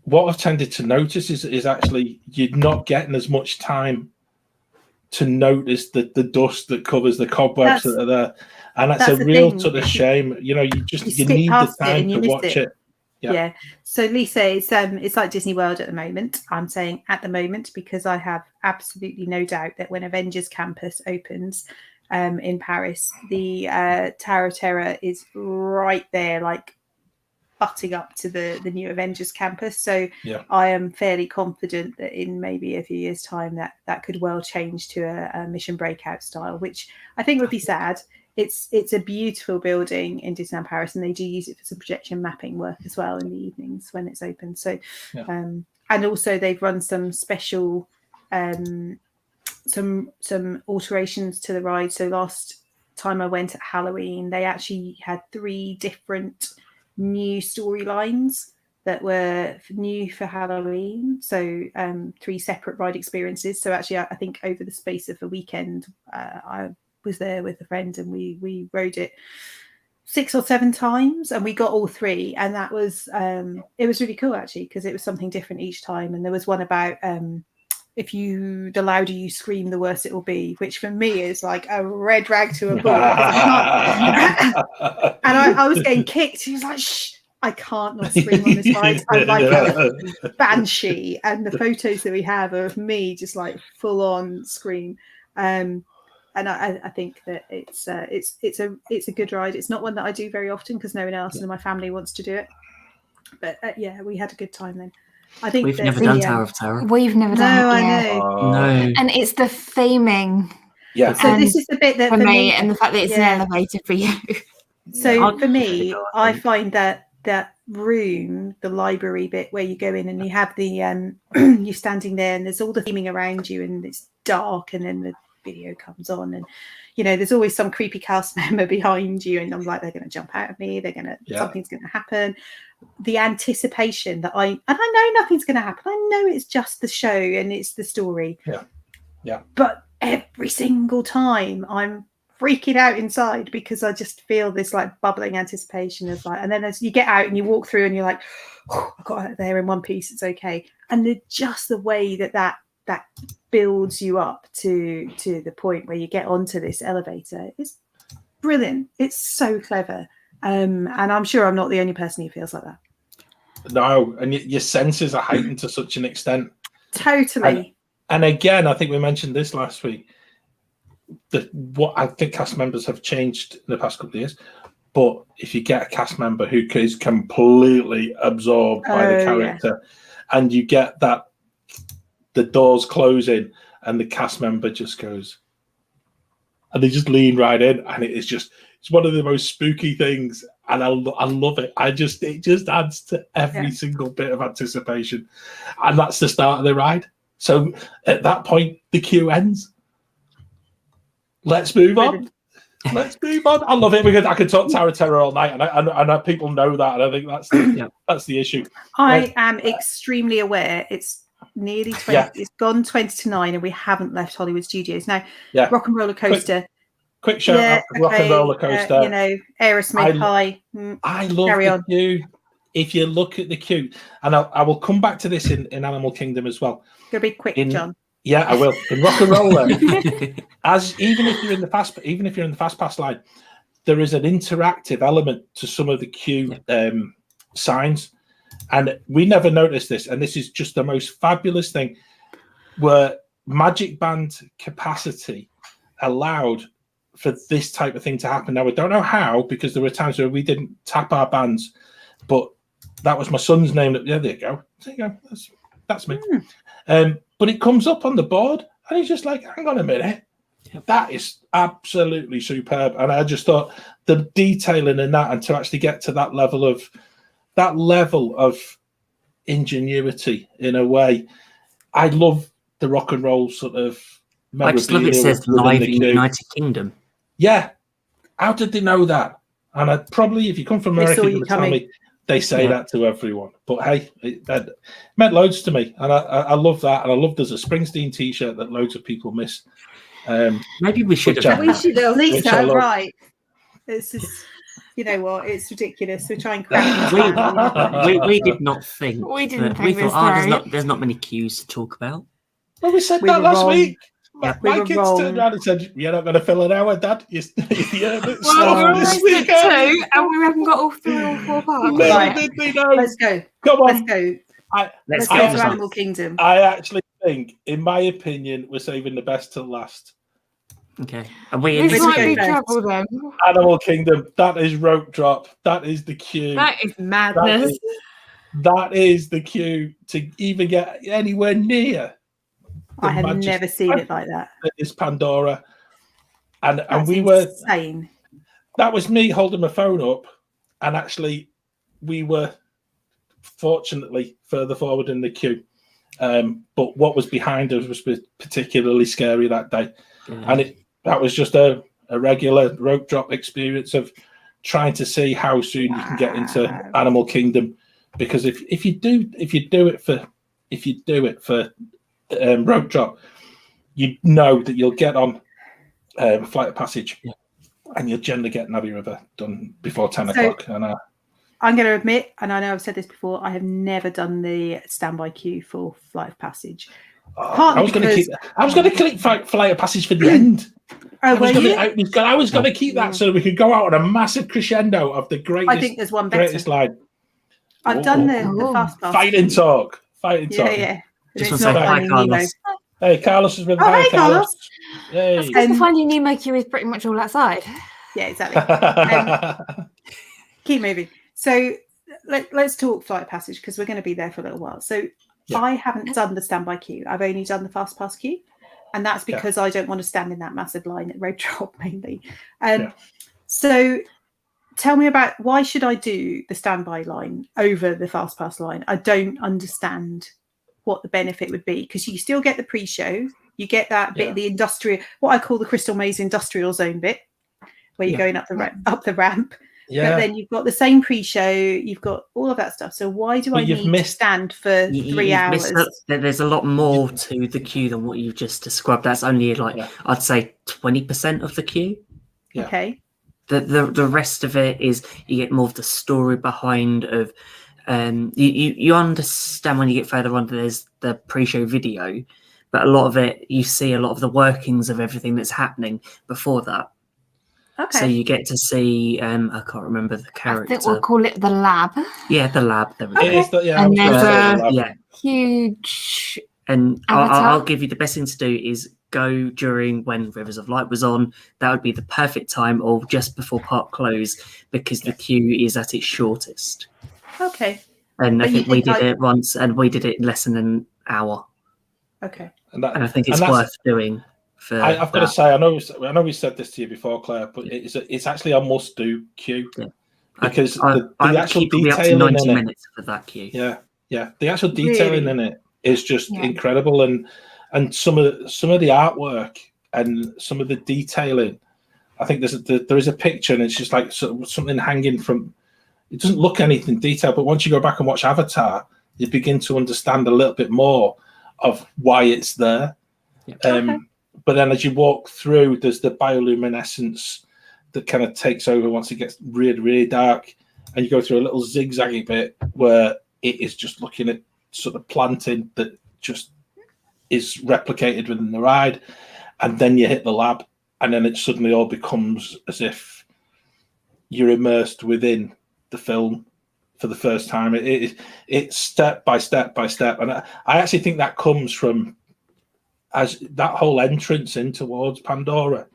what I've tended to notice is actually you're not getting as much time to notice the dust that covers the cobwebs that are there, and that's a real sort of shame. You know, you need the time to watch it. Yeah. So Lisa, it's like Disney World at the moment. I'm saying at the moment because I have absolutely no doubt that when Avengers Campus opens in Paris, the Tower of Terror is right there, like butting up to the new Avengers Campus. So I am fairly confident that in maybe a few years' time that could well change to a Mission Breakout style, which I think would be sad. It's a beautiful building in Disneyland Paris, and they do use it for some projection mapping work as well in the evenings when it's open. So, and also they've run some special, some alterations to the ride. So last time I went at Halloween, they actually had 3 different new storylines that were new for Halloween. So 3 separate ride experiences. So actually, I think over the space of a weekend, I was there with a friend and we rode it 6 or 7 times and we got all 3, and that was it was really cool actually because it was something different each time. And there was one about the louder you scream the worse it will be, which for me is like a red rag to a bull. And I was getting kicked. He was like, shh, I can't not scream on this ride. I'm like a banshee, and the photos that we have are of me just like full on scream. And I think that it's a good ride. It's not one that I do very often because no one else in my family wants to do it. But we had a good time then. I think we've never done Tower of Terror. We've never done it yet. I know. No. And it's the theming. Yeah. So this is the bit that for me, and the fact that it's an elevator for you. So for me, I find that room, the library bit where you go in and you have the you're standing there and there's all the theming around you and it's dark and then the video comes on and there's always some creepy cast member behind you and I'm like, they're going to jump out of me, something's going to happen. The anticipation that I know nothing's going to happen, I know it's just the show and it's the story, but every single time I'm freaking out inside because I just feel this like bubbling anticipation of like, and then as you get out and you walk through and you're like, oh, I got out there in one piece, it's okay. And just the way that builds you up to the point where you get onto this elevator is brilliant. It's so clever. And I'm sure I'm not the only person who feels like that. No, and your senses are heightened to such an extent. Totally. And again, I think we mentioned this last week, what I think cast members have changed in the past couple of years. But if you get a cast member who is completely absorbed by the character and you get that, the doors closing and the cast member just goes, and they just lean right in, and it's one of the most spooky things, and I love it. It just adds to every single bit of anticipation, and that's the start of the ride. So at that point, the queue ends. Let's move on. Let's move on. I love it because I could talk Tower of Terror all night, and people know that, and I think that's the issue. I am extremely aware. It's nearly 20. Yeah. It's gone 20 to 9, and we haven't left Hollywood Studios now. Yeah. Rock and Roller Coaster. Quick shout out to Rock and Roller Coaster. Aerosmith. Hi. I love the queue. if you look at the queue, and I will come back to this in Animal Kingdom as well. Gonna be quick, John. Yeah, I will. In Rock and Roller, even if you're in the fast pass line, there is an interactive element to some of the queue signs, and we never noticed this. And this is just the most fabulous thing, where Magic Band capacity allowed for this type of thing to happen. Now, I don't know how, because there were times where we didn't tap our bands, but that was my son's name. Yeah, there you go. There you go. That's me. But it comes up on the board, and he's just like, hang on a minute. That is absolutely superb. And I just thought the detailing in that, and to actually get to that level of ingenuity in a way. I love the rock and roll sort of. I just love it says live in United Kingdom. Yeah. How did they know that? And I probably, if you come from America, you tell me they say that to everyone. But hey, it meant loads to me. And I love that. And I love there's a Springsteen t-shirt that loads of people miss. Maybe we should have. We should at least have, right. It's just, you know what? It's ridiculous. We're trying to we did not think. We didn't think we this thought, there's not many queues to talk about. Well, we said that last week. My kids wrong. turned around and said, "You're not going to fill an hour, Dad." Well, we're this only weekend. 2, and we haven't got all 3 or 4 parts. Little did we know. Let's go. Come on. Let's go. Let's go to Animal Kingdom. I actually think, in my opinion, we're saving the best till last. Okay. This might be trouble then. Animal Kingdom. That is rope drop. That is the queue. That is madness. That is the queue to even get anywhere near. I have never seen it like that. It's Pandora. And we insane. That was me holding my phone up, and actually we were fortunately further forward in the queue. But what was behind us was particularly scary that day. And that was just a regular rope drop experience of trying to see how soon you can get into Animal Kingdom. Because if you do it for rope drop, you know that you'll get on Flight of Passage, and you'll generally get Navi River done before 10 o'clock. And I'm going to admit, and I know I've said this before, I have never done the standby queue for Flight of Passage. I was going to keep Flight of Passage for the end. I was going to keep that so that we could go out on a massive crescendo of the greatest. I think there's one better. Greatest line. I've done the fast pass. Fighting talk. Yeah. Just want to say hi, Carlos. Hey, Carlos is with hi, Carlos. Hey. The Finding Nemo queue is pretty much all outside. Yeah, exactly. Keep moving. So let's talk Flight of Passage, because we're going to be there for a little while. So I haven't done the standby queue. I've only done the fast pass queue, and that's because I don't want to stand in that massive line at road drop mainly. So tell me about, why should I do the standby line over the fast pass line? I don't understand what the benefit would be, because you still get the pre-show, you get that bit of the industrial, what I call the Crystal Maze industrial zone bit, where you're going up the ramp. But then you've got the same pre-show, you've got all of that stuff. So why do I need to stand for 3 hours? There's a lot more to the queue than what you've just described. That's only I'd say 20% of the queue. Yeah. Okay. The rest of it is you get more of the story behind of. You understand when you get further on, there's the pre-show video, but a lot of it, you see a lot of the workings of everything that's happening before that. Okay. So you get to see, I can't remember the character. I think we'll call it the lab. Yeah, the lab. There we go. It is and there's a huge. And I'll give you the best thing to do is go during when Rivers of Light was on. That would be the perfect time, or just before park close, because the queue is at its shortest. Okay. And I think we did it once, and we did it in less than an hour. Okay. And I think it's worth doing. I've got to say, I know we said this to you before, Claire, but it's actually a must-do queue because the actual detailing up to 90 in minutes for that queue. Yeah. The actual detailing in it is just incredible, and some of the artwork and some of the detailing. I think there is a picture, and it's just like something hanging from. It doesn't look anything detailed, but once you go back and watch Avatar, you begin to understand a little bit more of why it's there. But then as you walk through, there's the bioluminescence that kind of takes over once it gets really, really dark. and you go through a little zigzaggy bit where it is just looking at sort of planting that just is replicated within the ride, and then you hit the lab, and then it suddenly all becomes as if you're immersed within the film for the first time. It's step by step by step, and I actually think that comes from as that whole entrance in towards Pandora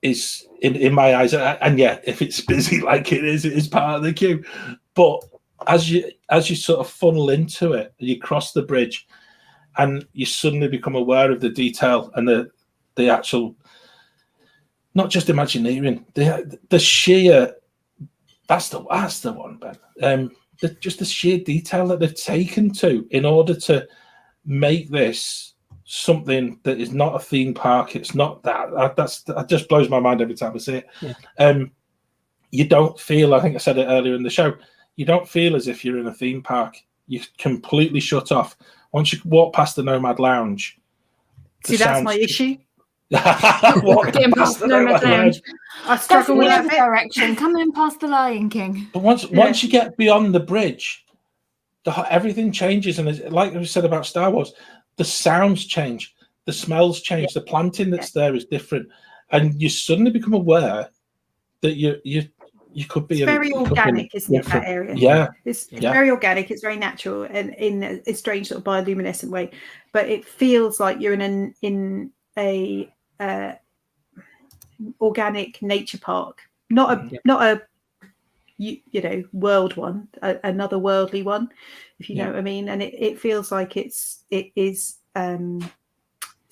is in my eyes, and yeah, if it's busy like it is part of the queue. But as you sort of funnel into it, you cross the bridge, and you suddenly become aware of the detail and the actual, not just Imagineering, the sheer. That's the one, Ben. Just the sheer detail that they've taken to in order to make this something that is not a theme park. It's not that just blows my mind every time I see it. Yeah. You don't feel, I think I said it earlier in the show, you don't feel as if you're in a theme park. You're completely shut off. Once you walk past the Nomad Lounge. See, that's my issue. Getting past the Nomad Lounge. I struggle with that direction. Come in past the Lion King. But once you get beyond the bridge, everything changes. And like we said about Star Wars, the sounds change, the smells change, the planting that's there is different, and you suddenly become aware that you could be very organic, isn't it? That area, it's very organic. It's very natural, and in a strange sort of bioluminescent way. But it feels like you're in a organic nature park, not a world one, another worldly one, if you know what I mean. And it feels like it's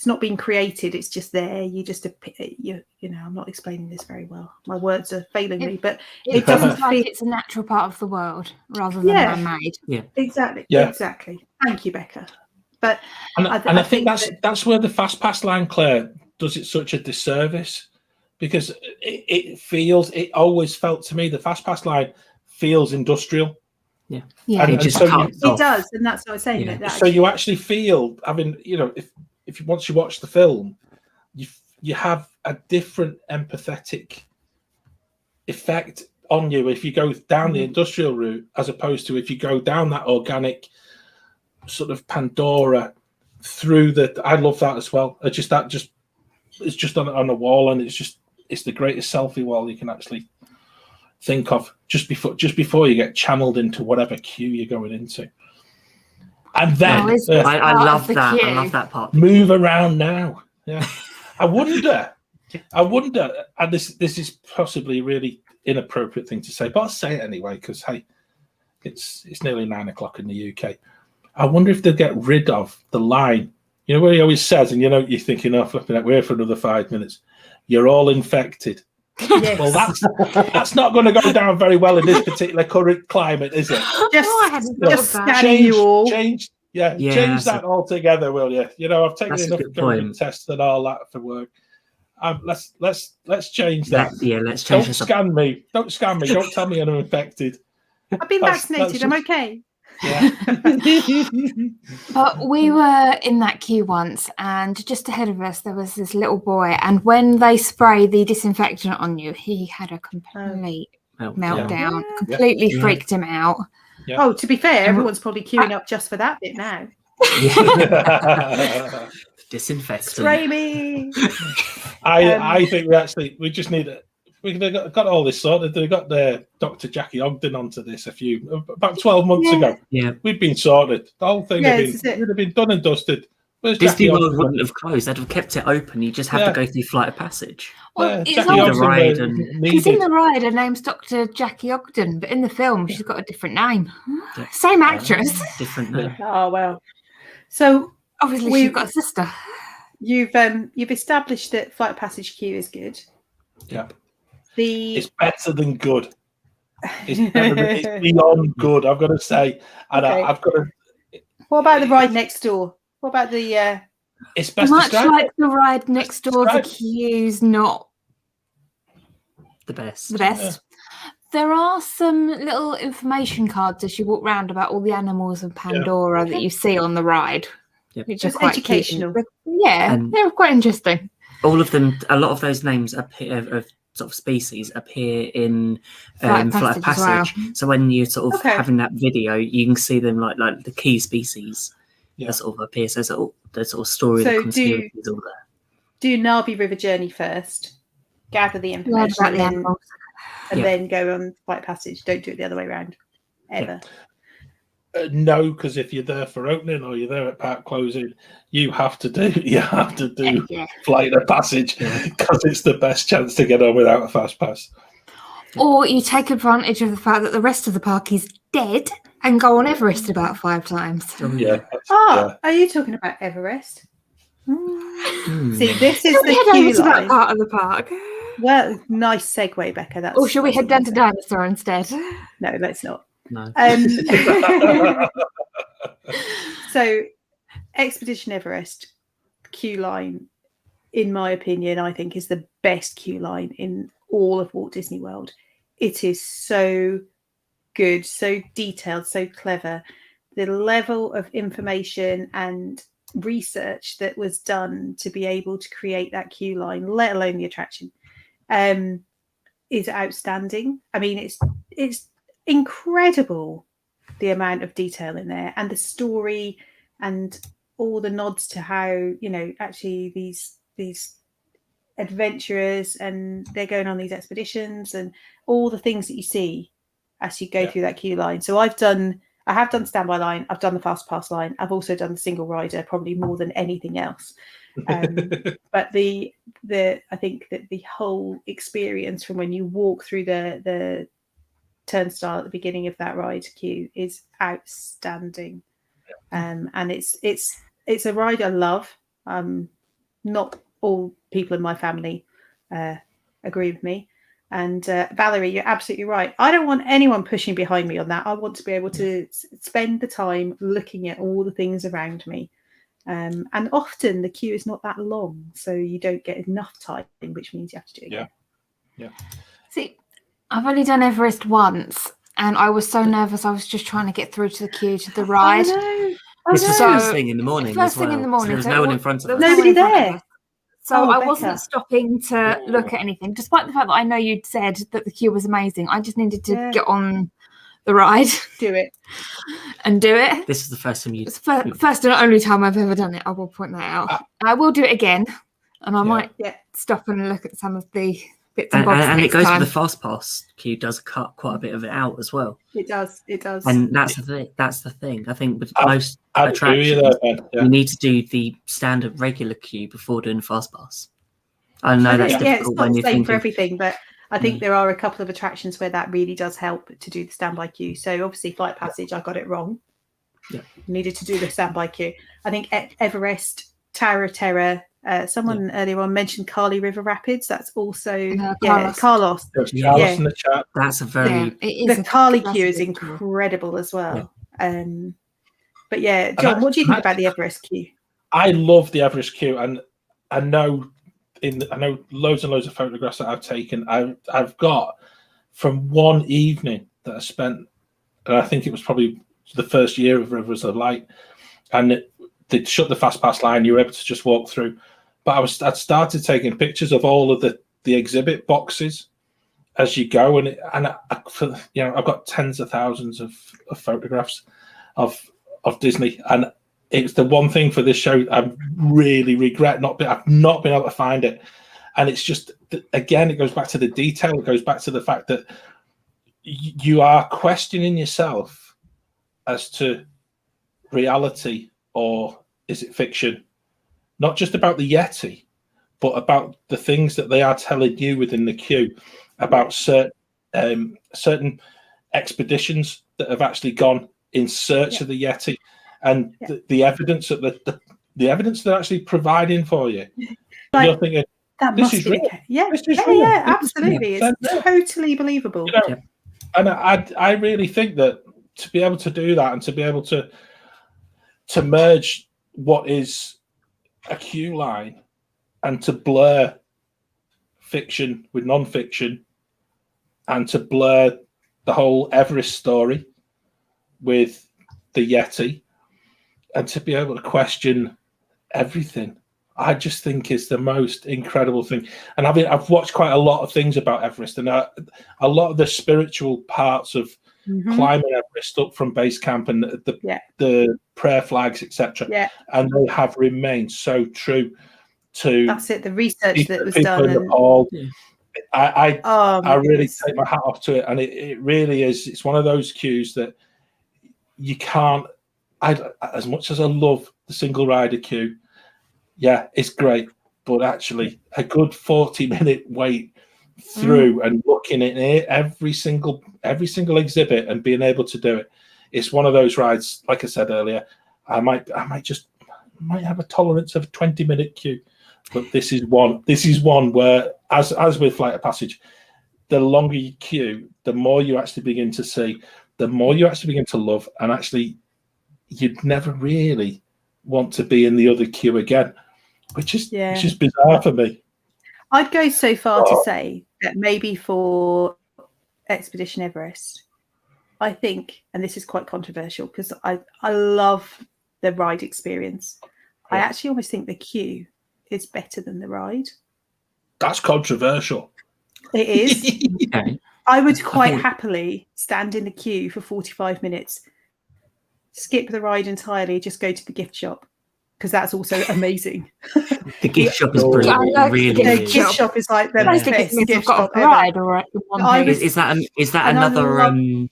not being created, it's just there. I'm not explaining this very well, my words are failing me, but it doesn't like it's a natural part of the world rather than man-made. Exactly. Thank you, Becca. But I think that's where the fast pass line, Claire, does it such a disservice, because it always felt to me the fast pass line feels industrial. And it does, and that's what I was saying. So you actually feel, if once you watch the film, you have a different empathetic effect on you if you go down the industrial route, as opposed to if you go down that organic sort of Pandora through I love that as well. It's just on a wall, and it's the greatest selfie wall you can actually think of just before you get channeled into whatever queue you're going into. And then I love that. I love that part. Move around now. Yeah. I wonder, and this is possibly a really inappropriate thing to say, but I'll say it anyway, because hey, it's nearly 9 o'clock in the UK. I wonder if they'll get rid of the line, where he always says, and you're thinking, oh, flipping it, we're here for another 5 minutes. You're all infected. Yes. Well, that's not going to go down very well in this particular current climate, is it? Just scanning you all. Change that altogether, will you? I've taken enough government tests and all that for work. Let's change that. Let's change. Don't scan me. Don't tell me I'm infected. I've been vaccinated. I'm okay. Yeah. But we were in that queue once, and just ahead of us there was this little boy, and when they spray the disinfectant on you, he had a complete meltdown. Completely freaked him out. Oh, to be fair, everyone's probably queuing up just for that bit now. Disinfectant. Spray me. I think we just need it. We got all this sorted. They got the Dr. Jackie Ogden onto this about 12 months ago. Yeah, we'd been sorted. The whole thing would have been done and dusted. Disney World wouldn't have closed. They'd have kept it open. You just have to go through Flight of Passage. Well, it's in the ride. Her name's Dr. Jackie Ogden, but in the film she's got a different name. Yeah. Same actress. Different name. Oh well. So obviously she's got a sister. You've established that Flight of Passage queue is good. Yeah. It's better than good. It's beyond good, I've got to say. And I've got to. What about the ride next door? What about the? It's best much described. Like the ride next door. The queue's not the best. Yeah. There are some little information cards as you walk around about all the animals of Pandora that you see on the ride, which are quite educational. They're quite interesting. All of them. A lot of those names have sort of species appear in Flight of Flight of Passage as well. Passage. So when you're sort of having that video, you can see them like the key species that sort of appear. So the sort of story, the continuity is all there. Do Navi River Journey first, gather the information, and then go on Flight of Passage. Don't do it the other way around, ever. No, because if you're there for opening or you're there at park closing, you have to do Flight of Passage because it's the best chance to get on without a fast pass. Or you take advantage of the fact that the rest of the park is dead and go on Everest about 5 times. Are you talking about Everest? See, this is the queue line. That part of the park. Well, nice segue, Becca. Or should we head down to Dinosaur instead? No, let's not. No. So, Expedition Everest queue line, in my opinion, I think is the best queue line in all of Walt Disney World. It is so good, so detailed, so clever. The level of information and research that was done to be able to create that queue line, let alone the attraction, is outstanding. I mean, it's incredible, the amount of detail in there, and the story, and all the nods to how, actually these adventurers, and they're going on these expeditions, and all the things that you see as you go through that queue line. So I have done standby line, I've done the fast pass line, I've also done the single rider, probably more than anything else. But I think that the whole experience from when you walk through the turnstile at the beginning of that ride queue is outstanding. And it's a ride I love. Not all people in my family agree with me. And Valerie, you're absolutely right. I don't want anyone pushing behind me on that. I want to be able to spend the time looking at all the things around me. And often the queue is not that long, so you don't get enough time, which means you have to do it again. Yeah. See, I've only done Everest once, and I was so nervous. I was just trying to get through to the queue to the ride. This was first thing in the morning. First thing in the morning. So there was no one in front of us. Nobody there. So I wasn't stopping to look at anything, despite the fact that I know you'd said that the queue was amazing. I just needed to get on the ride. Do it. And do it. This is the first time It's first and only time I've ever done it. I will point that out. I will do it again, and I might stop and look at some of the bits and bobs. And it goes time. with the fast pass queue. Does cut quite a bit of it out as well. It does. And that's the thing. I think with most attractions, you need to do the standard regular queue before doing fast pass. I know that's difficult it's not when the you're same thinking for everything, but I think there are a couple of attractions where that really does help to do the standby queue. So obviously Flight Passage, I got it wrong. Needed to do the standby queue. I think Everest, Tower of Terror, someone earlier on mentioned Kali River Rapids. That's also Carlos. There's Carlos in the chat. That's a very the Kali queue is incredible as well. But John, what do you think about the Everest queue? I love the Everest queue, and I know loads and loads of photographs that I've taken. I've got from one evening that I spent, and I think it was probably the first year of Rivers of Light, and they'd shut the fast pass line. You were able to just walk through, but I'd started taking pictures of all of the exhibit boxes as you go, and I've got tens of thousands of photographs of Disney, and it's the one thing for this show I really regret I've not been able to find it. And it's just, again, it goes back to the detail. It goes back to the fact that you are questioning yourself as to reality, or is it fiction? Not just about the Yeti, but about the things that they are telling you within the queue about certain expeditions that have actually gone in search of the Yeti. And the evidence that the evidence they're actually providing for you, you're thinking, this is real. Absolutely, it's totally believable. And I really think that to be able to do that, and to be able to merge what is a queue line, and to blur fiction with non-fiction, and to blur the whole Everest story with the Yeti, and to be able to question everything I just think it's the most incredible thing. And I've watched quite a lot of things about Everest, and a lot of the spiritual parts of climbing Everest up from base camp and the prayer flags, etc. Yeah. And they have remained so true to that's it. The research that was people done. in Nepal. I really goodness. take my hat off to it, and it really is. It's one of those queues that you can't. As much as I love the single rider queue, yeah, it's great, but actually, a good 40-minute wait through and looking at it, every single exhibit and being able to do it, it's one of those rides. Like I said earlier, I might have a tolerance of a 20-minute queue, but this is one where, as with Flight of Passage, the longer you queue, the more you actually begin to see, the more you actually begin to love, and actually you'd never really want to be in the other queue again, which is bizarre for me. I'd go so far to say that maybe for Expedition Everest, I think, and this is quite controversial because I love the ride experience. I actually almost think the queue is better than the ride. That's controversial. It is. Okay. I would quite happily stand in the queue for 45 minutes, skip the ride entirely, just go to the gift shop, because that's also amazing. The gift shop is brilliant. The gift shop is like the best gift shop ever. Is that another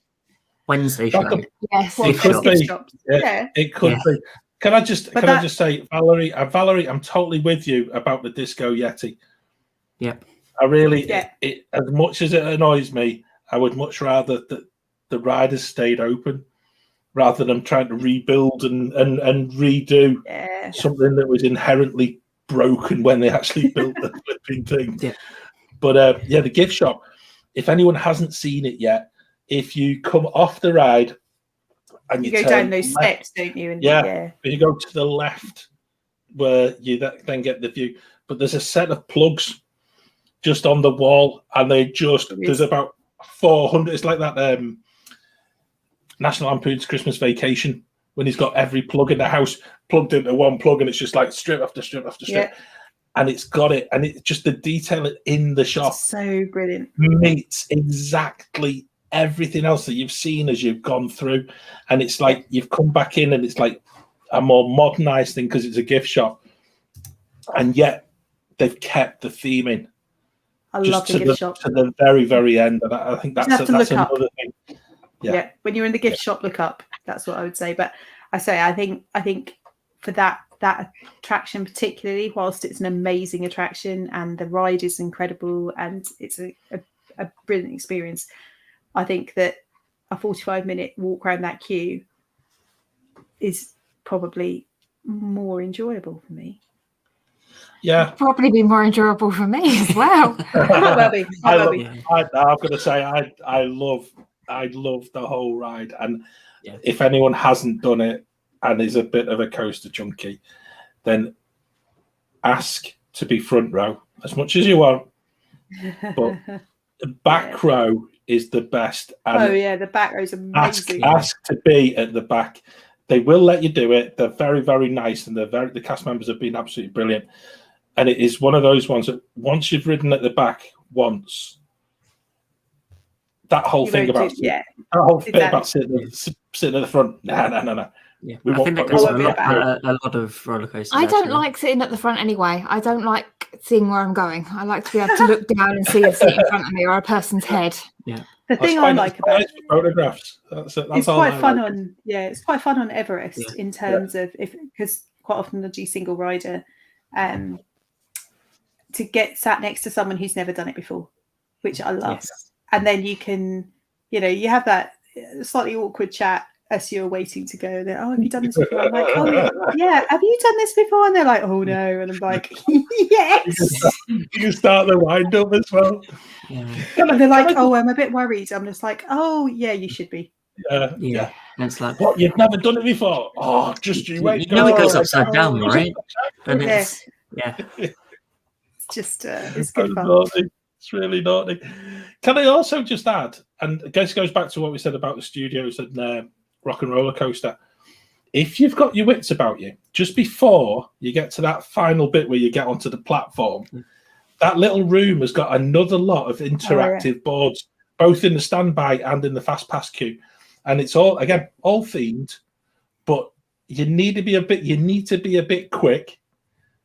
Wednesday show? Yes, it could be. It could be. Can I just say, Valerie, I'm totally with you about the Disco Yeti. Yep. I really, it, as much as it annoys me, I would much rather that the riders stayed open rather than trying to rebuild and redo something that was inherently broken when they actually built the flipping thing. Yeah. But the gift shop, if anyone hasn't seen it yet, if you come off the ride and you go down those steps, don't you? And you go to the left where you then get the view. But there's a set of plugs just on the wall, and there's about 400. It's like that National Lampoon's Christmas Vacation when he's got every plug in the house plugged into one plug, and it's just like strip after strip after strip, and it's got it, and it's just the detail in the shop. It's so brilliant. Meets exactly everything else that you've seen as you've gone through, and it's like you've come back in, and it's like a more modernized thing because it's a gift shop, and yet they've kept the theme in. I love the gift shop to the very, very end, and I think that's another thing. Yeah, when you're in the gift shop, look up. That's what I would say. But I think for that attraction particularly, whilst it's an amazing attraction and the ride is incredible and it's a brilliant experience, I think that a 45-minute walk around that queue is probably more enjoyable for me. Yeah, probably be more enjoyable for me as well. I've got to say, I love the whole ride, and if anyone hasn't done it and is a bit of a coaster junkie, then ask to be front row as much as you want, but the back row is the best. And the back row is amazing. Ask to be at the back. They will let you do it. They're very, very nice, and the cast members have been absolutely brilliant. And it is one of those ones that once you've ridden at the back once, that whole thing about that whole bit about sitting at the front. No. Yeah, I think that goes for a lot of roller coasters. I don't like sitting at the front anyway. I don't like seeing where I'm going. I like to be able to look down and see a seat in front of me or a person's head. Yeah. The thing I like about photographs. That's it's quite fun on it's quite fun on Everest in terms of because quite often I do single rider, to get sat next to someone who's never done it before, which I love. Yes. And then you can, you have that slightly awkward chat as you're waiting to go. They're, have you done this before? I'm like, yeah, have you done this before? And they're like, oh no. And I'm like, yes. You can start the wind up as well. Yeah. And they're like, oh, I'm a bit worried. I'm just like, oh yeah, you should be. Yeah. And it's like, what? You've never done it before? Oh, just you wait. You know it goes upside down, right? And it's just it's good fun. Naughty. It's really naughty. Can I also just add, and I guess it goes back to what we said about the studios and Rock and Roller Coaster. if you've got your wits about you, just before you get to that final bit where you get onto the platform, that little room has got another lot of interactive boards, both in the standby and in the fast pass queue, and it's all themed. But you need to be a bit quick,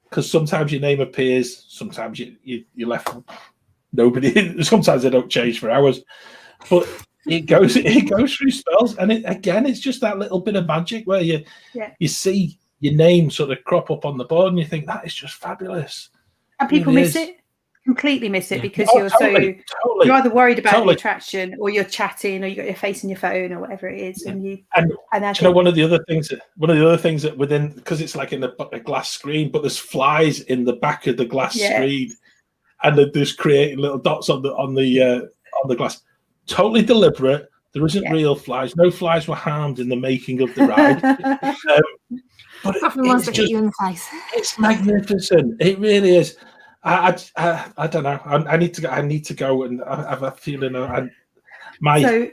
because sometimes your name appears, sometimes you're left nobody. Sometimes they don't change for hours, but it goes through spells, and it's just that little bit of magic where you see your name sort of crop up on the board, and you think that is just fabulous. And people completely miss it because you're you're either worried about the attraction, or you're chatting, or you got your face in your phone, or whatever it is, and one of the other things that within, because it's like in a glass screen, but there's flies in the back of the glass screen, and they're just creating little dots on the glass. Totally deliberate. There isn't real flies. No flies were harmed in the making of the ride. But Apart from the ones that hit you in the face. It's magnificent. It really is. I don't know. I need to go, and I have a feeling my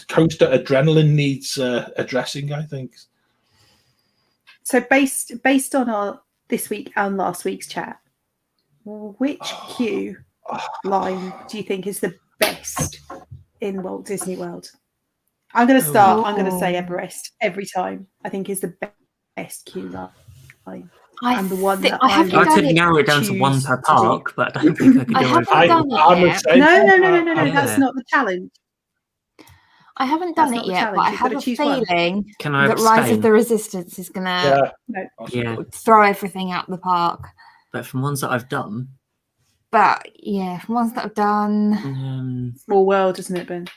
coaster adrenaline needs addressing, I think. So based on our this week and last week's chat, which queue line do you think is the best in Walt Disney World? I'm going to start. I'm going to say Everest every time. I think is the best queue line. And the one that I could narrow it down to one per park, but I don't think I could do it. No. That's not the challenge. I haven't done it yet, but I have a feeling that Rise of the Resistance is going to throw everything out the park. But from ones that I've done. Small World, isn't it, Ben?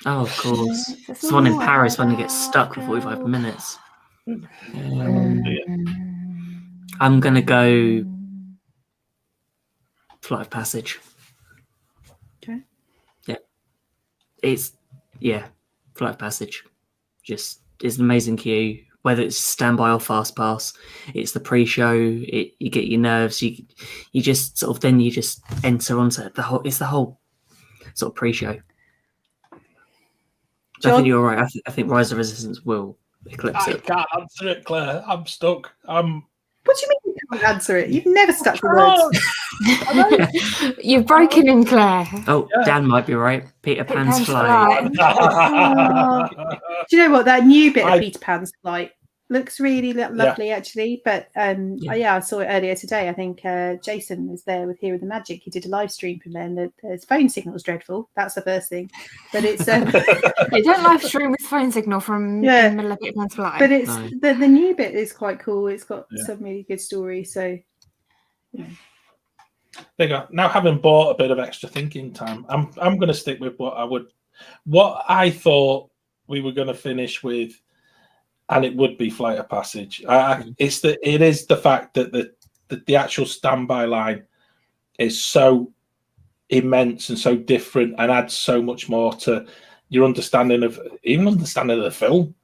Oh, of course. It's the one in Paris when you get stuck for 45 minutes. I'm going to go Flight of Passage. Okay. Yeah. Flight of Passage. Just is an amazing queue. Whether it's standby or fast pass, it's the pre-show. You get your nerves. You just sort of you just enter onto the whole. It's the whole sort of pre-show. I think you're right. I think Rise of Resistance will eclipse it. I can't answer it, Claire. I'm stuck. What do you mean you can't answer it? You've never stuck the words. You've broken him, Claire. Oh, Dan might be right. Peter Pan's Flight. Do you know what? That new bit of Peter Pan's Flight looks really lovely, actually. But I saw it earlier today. I think Jason was there with Here with the Magic. He did a live stream from there, and the phone signal was dreadful. That's the first thing. But it's you don't live stream with phone signal from in the middle of Peter Pan's Flight. But it's the new bit is quite cool. It's got some really good stories. So there you go. Now, having bought a bit of extra thinking time, I'm going to stick with what I thought we were going to finish with. And it would be Flight of Passage. It is the fact that the actual standby line is so immense and so different, and adds so much more to your understanding of the film.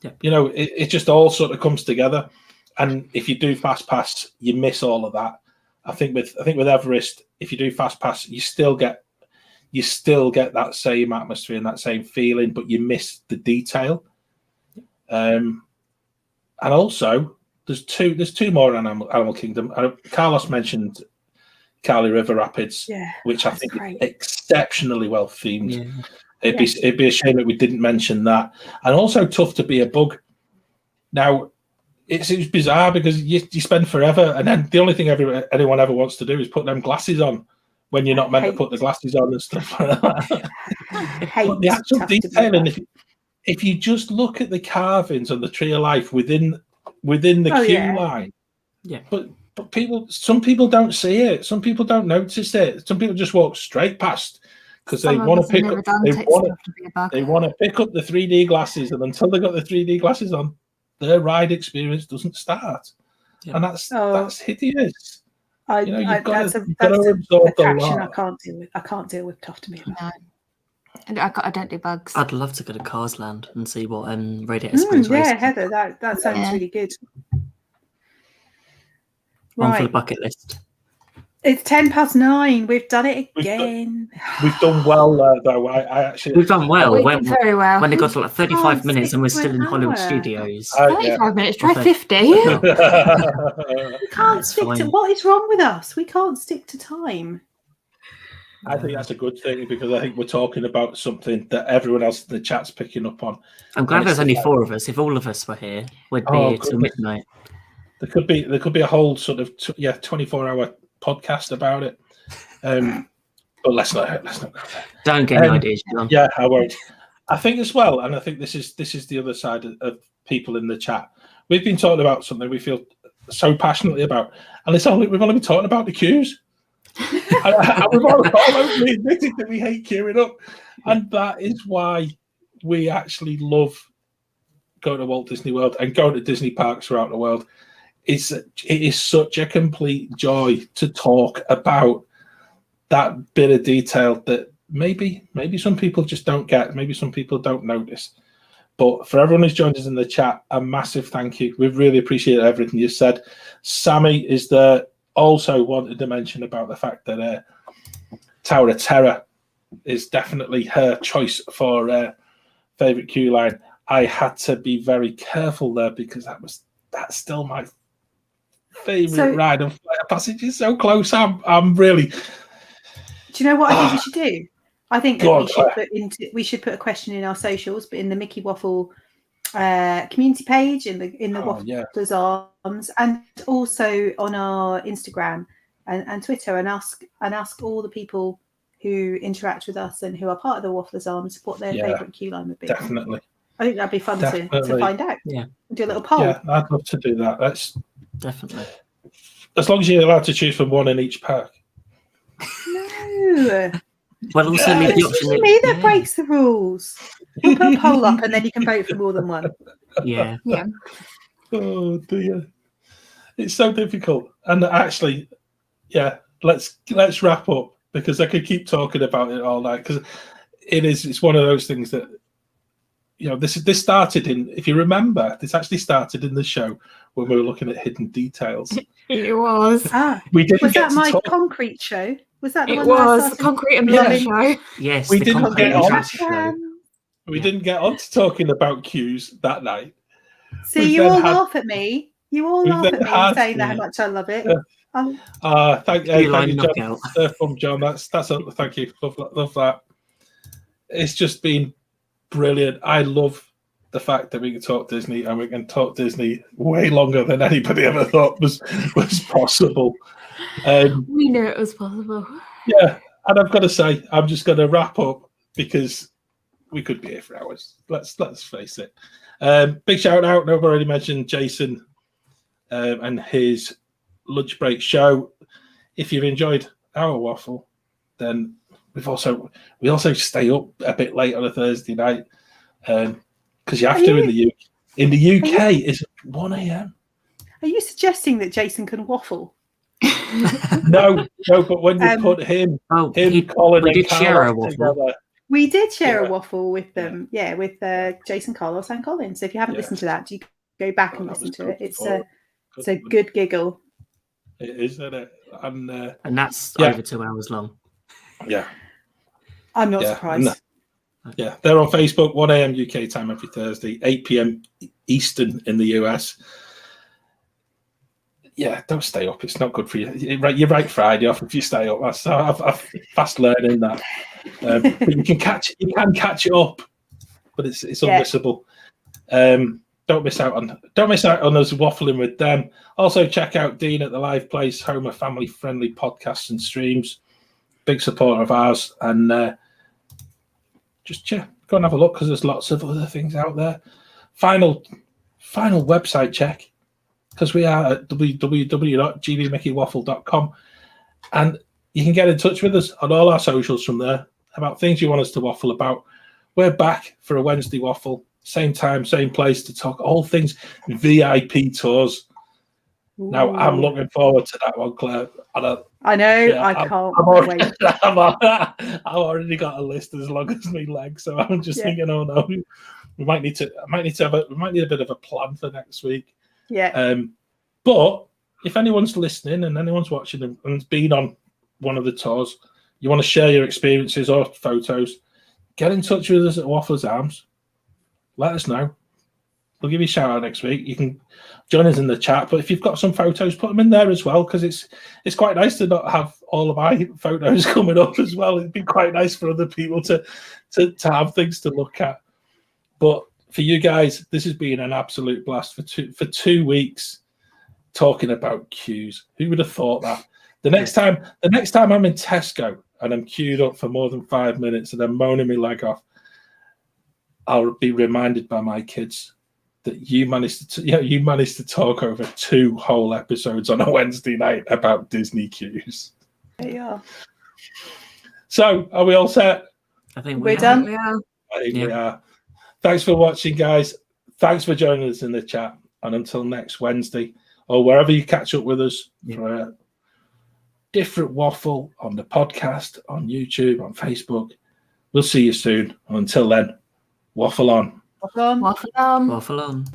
Yeah. You know, it just all sort of comes together. And if you do fast pass, you miss all of that. I think with Everest, if you do fast pass, you still get that same atmosphere and that same feeling, but you miss the detail. And also there's two more in Animal Kingdom. Carlos mentioned Kali River Rapids, which I think is exceptionally well themed. Yeah. It'd be a shame that we didn't mention that. And also Tough to Be a Bug. Now it's bizarre because you spend forever, and then the only thing anyone ever wants to do is put them glasses on when you're not meant to put the glasses on and stuff like that. But the actual detailing, if you just look at the carvings on the Tree of Life within the queue line, but some people don't see it. Some people don't notice it. Some people just walk straight past because they want to pick up. They want to pick up the 3D glasses, and until they got the 3D glasses on, their ride experience doesn't start, and that's hideous. That's an attraction I can't deal with. I can't deal with Tough to Be a Bug. I don't do bugs. I'd love to go to Cars Land and see what Radiator Springs race. Yeah, Heather, that sounds really good. One for the bucket list. It's 9:10. We've done it again. We've done well there, though. I actually We've done well. We did very well. When it got to like 35 minutes stick and we're to still an in Hollywood hour. Studios. 35 minutes, try 50. We can't That's stick to. fine. What is wrong with us? We can't stick to time. I think that's a good thing because I think we're talking about something that everyone else in the chat's picking up on. I'm glad And there's it's only like- 4 of us. If all of us were here, we'd be here till goodness. midnight. There could be a whole sort of 24-hour podcast about it. But let's not go there. Don't get any ideas, John. Yeah, I won't. I think as well, and I think this is the other side of people in the chat. We've been talking about something we feel so passionately about, and we've only been talking about the queues. and we've all openly admitted that we hate queuing up, and that is why we actually love going to Walt Disney World and going to Disney parks throughout the world. It is such a complete joy to talk about that bit of detail that maybe some people just don't get, maybe some people don't notice. But for everyone who's joined us in the chat, a massive thank you. We really appreciate everything you said. Sammy is there, also wanted to mention about the fact that Tower of Terror is definitely her choice for favourite queue line. I had to be very careful there because that's still my favourite ride of Flight of Passage. Is so close. I'm really. Do you know what I think we should do? I think Go that we should put a question in our socials, but in the Mickey Waffle community page, in the Wafflers Arms, and also on our Instagram and Twitter, and ask all the people who interact with us and who are part of the Wafflers Arms what their favourite queue line would be. Definitely. I think that'd be fun to find out. Yeah. Do a little poll. Yeah, I'd love to do that. That's definitely. As long as you're allowed to choose from one in each park. No. Well, also leave the option. It's me that breaks the rules. We'll put a poll up and then you can vote for more than one. Yeah. Yeah. Oh dear. It's so difficult. And actually, let's wrap up because I could keep talking about it all night because it's one of those things that this started if you remember, this actually started in the show when we were looking at hidden details. It was. We didn't was get that to my talk. concrete show? Was that the It one was the concrete and blood show. Yes, We the didn't concrete get and on. trash show. We didn't get on to talking about queues that night. See, you all laugh at me. You all laugh at me saying how much I love it. Thank you, John. John. That's thank you. Love that. It's just been brilliant. I love the fact that we can talk Disney and we can talk Disney way longer than anybody ever thought was possible. We knew it was possible. Yeah, and I've got to say, I'm just going to wrap up because we could be here for hours. Let's face it. Big shout out. I've already mentioned Jason and his lunch break show. If you've enjoyed our waffle, then we also stay up a bit late on a Thursday night because you have to in the UK. It's 1 a.m. Are you suggesting that Jason can waffle? No, but when you put him, Colin, we did share a waffle. Together, we did share a waffle with them. Yeah, with Jason, Carlos, and Colin. So if you haven't listened to that, you go back and listen to it. It's a good giggle. It is, isn't it? And that's over 2 hours long. Yeah. I'm not surprised. Yeah, they're on Facebook, 1 a.m. UK time every Thursday, 8 p.m. Eastern in the US. Yeah, don't stay up. It's not good for you. You're right Friday off if you stay up. I've fast learning that. But you can catch it up, but it's unmissable. Don't miss out on us waffling with them. Also, check out Dean at the Live Place, home of family-friendly podcasts and streams. Big supporter of ours, and just go and have a look because there's lots of other things out there. Final website check because we are at www.gbmickeywaffle.com, and you can get in touch with us on all our socials from there about things you want us to waffle about. We're back for a Wednesday waffle. Same time, same place to talk all things VIP tours. Ooh. Now, I'm looking forward to that one, Claire. I know, I can't wait. I've already got a list as long as my legs, so I'm just thinking, oh no, we might need a bit of a plan for next week. Yeah. But if anyone's listening and anyone's watching and's been on one of the tours, you want to share your experiences or photos, get in touch with us at Wafflers Arms. Let us know. We'll give you a shout out next week. You can join us in the chat, but if you've got some photos, put them in there as well, because it's quite nice to not have all of my photos coming up as well. It'd be quite nice for other people to have things to look at. But for you guys, this has been an absolute blast for 2 weeks talking about queues. Who would have thought that? The next time I'm in Tesco and I'm queued up for more than 5 minutes and I'm moaning my leg off, I'll be reminded by my kids that you managed to talk over 2 whole episodes on a Wednesday night about Disney queues. There you are. So, are we all set? I think we're done. I think we are. Thanks for watching, guys. Thanks for joining us in the chat. And until next Wednesday, or wherever you catch up with us for a different waffle on the podcast, on YouTube, on Facebook, we'll see you soon. And until then, waffle on. Waffle on. Waffle on. Waffle on.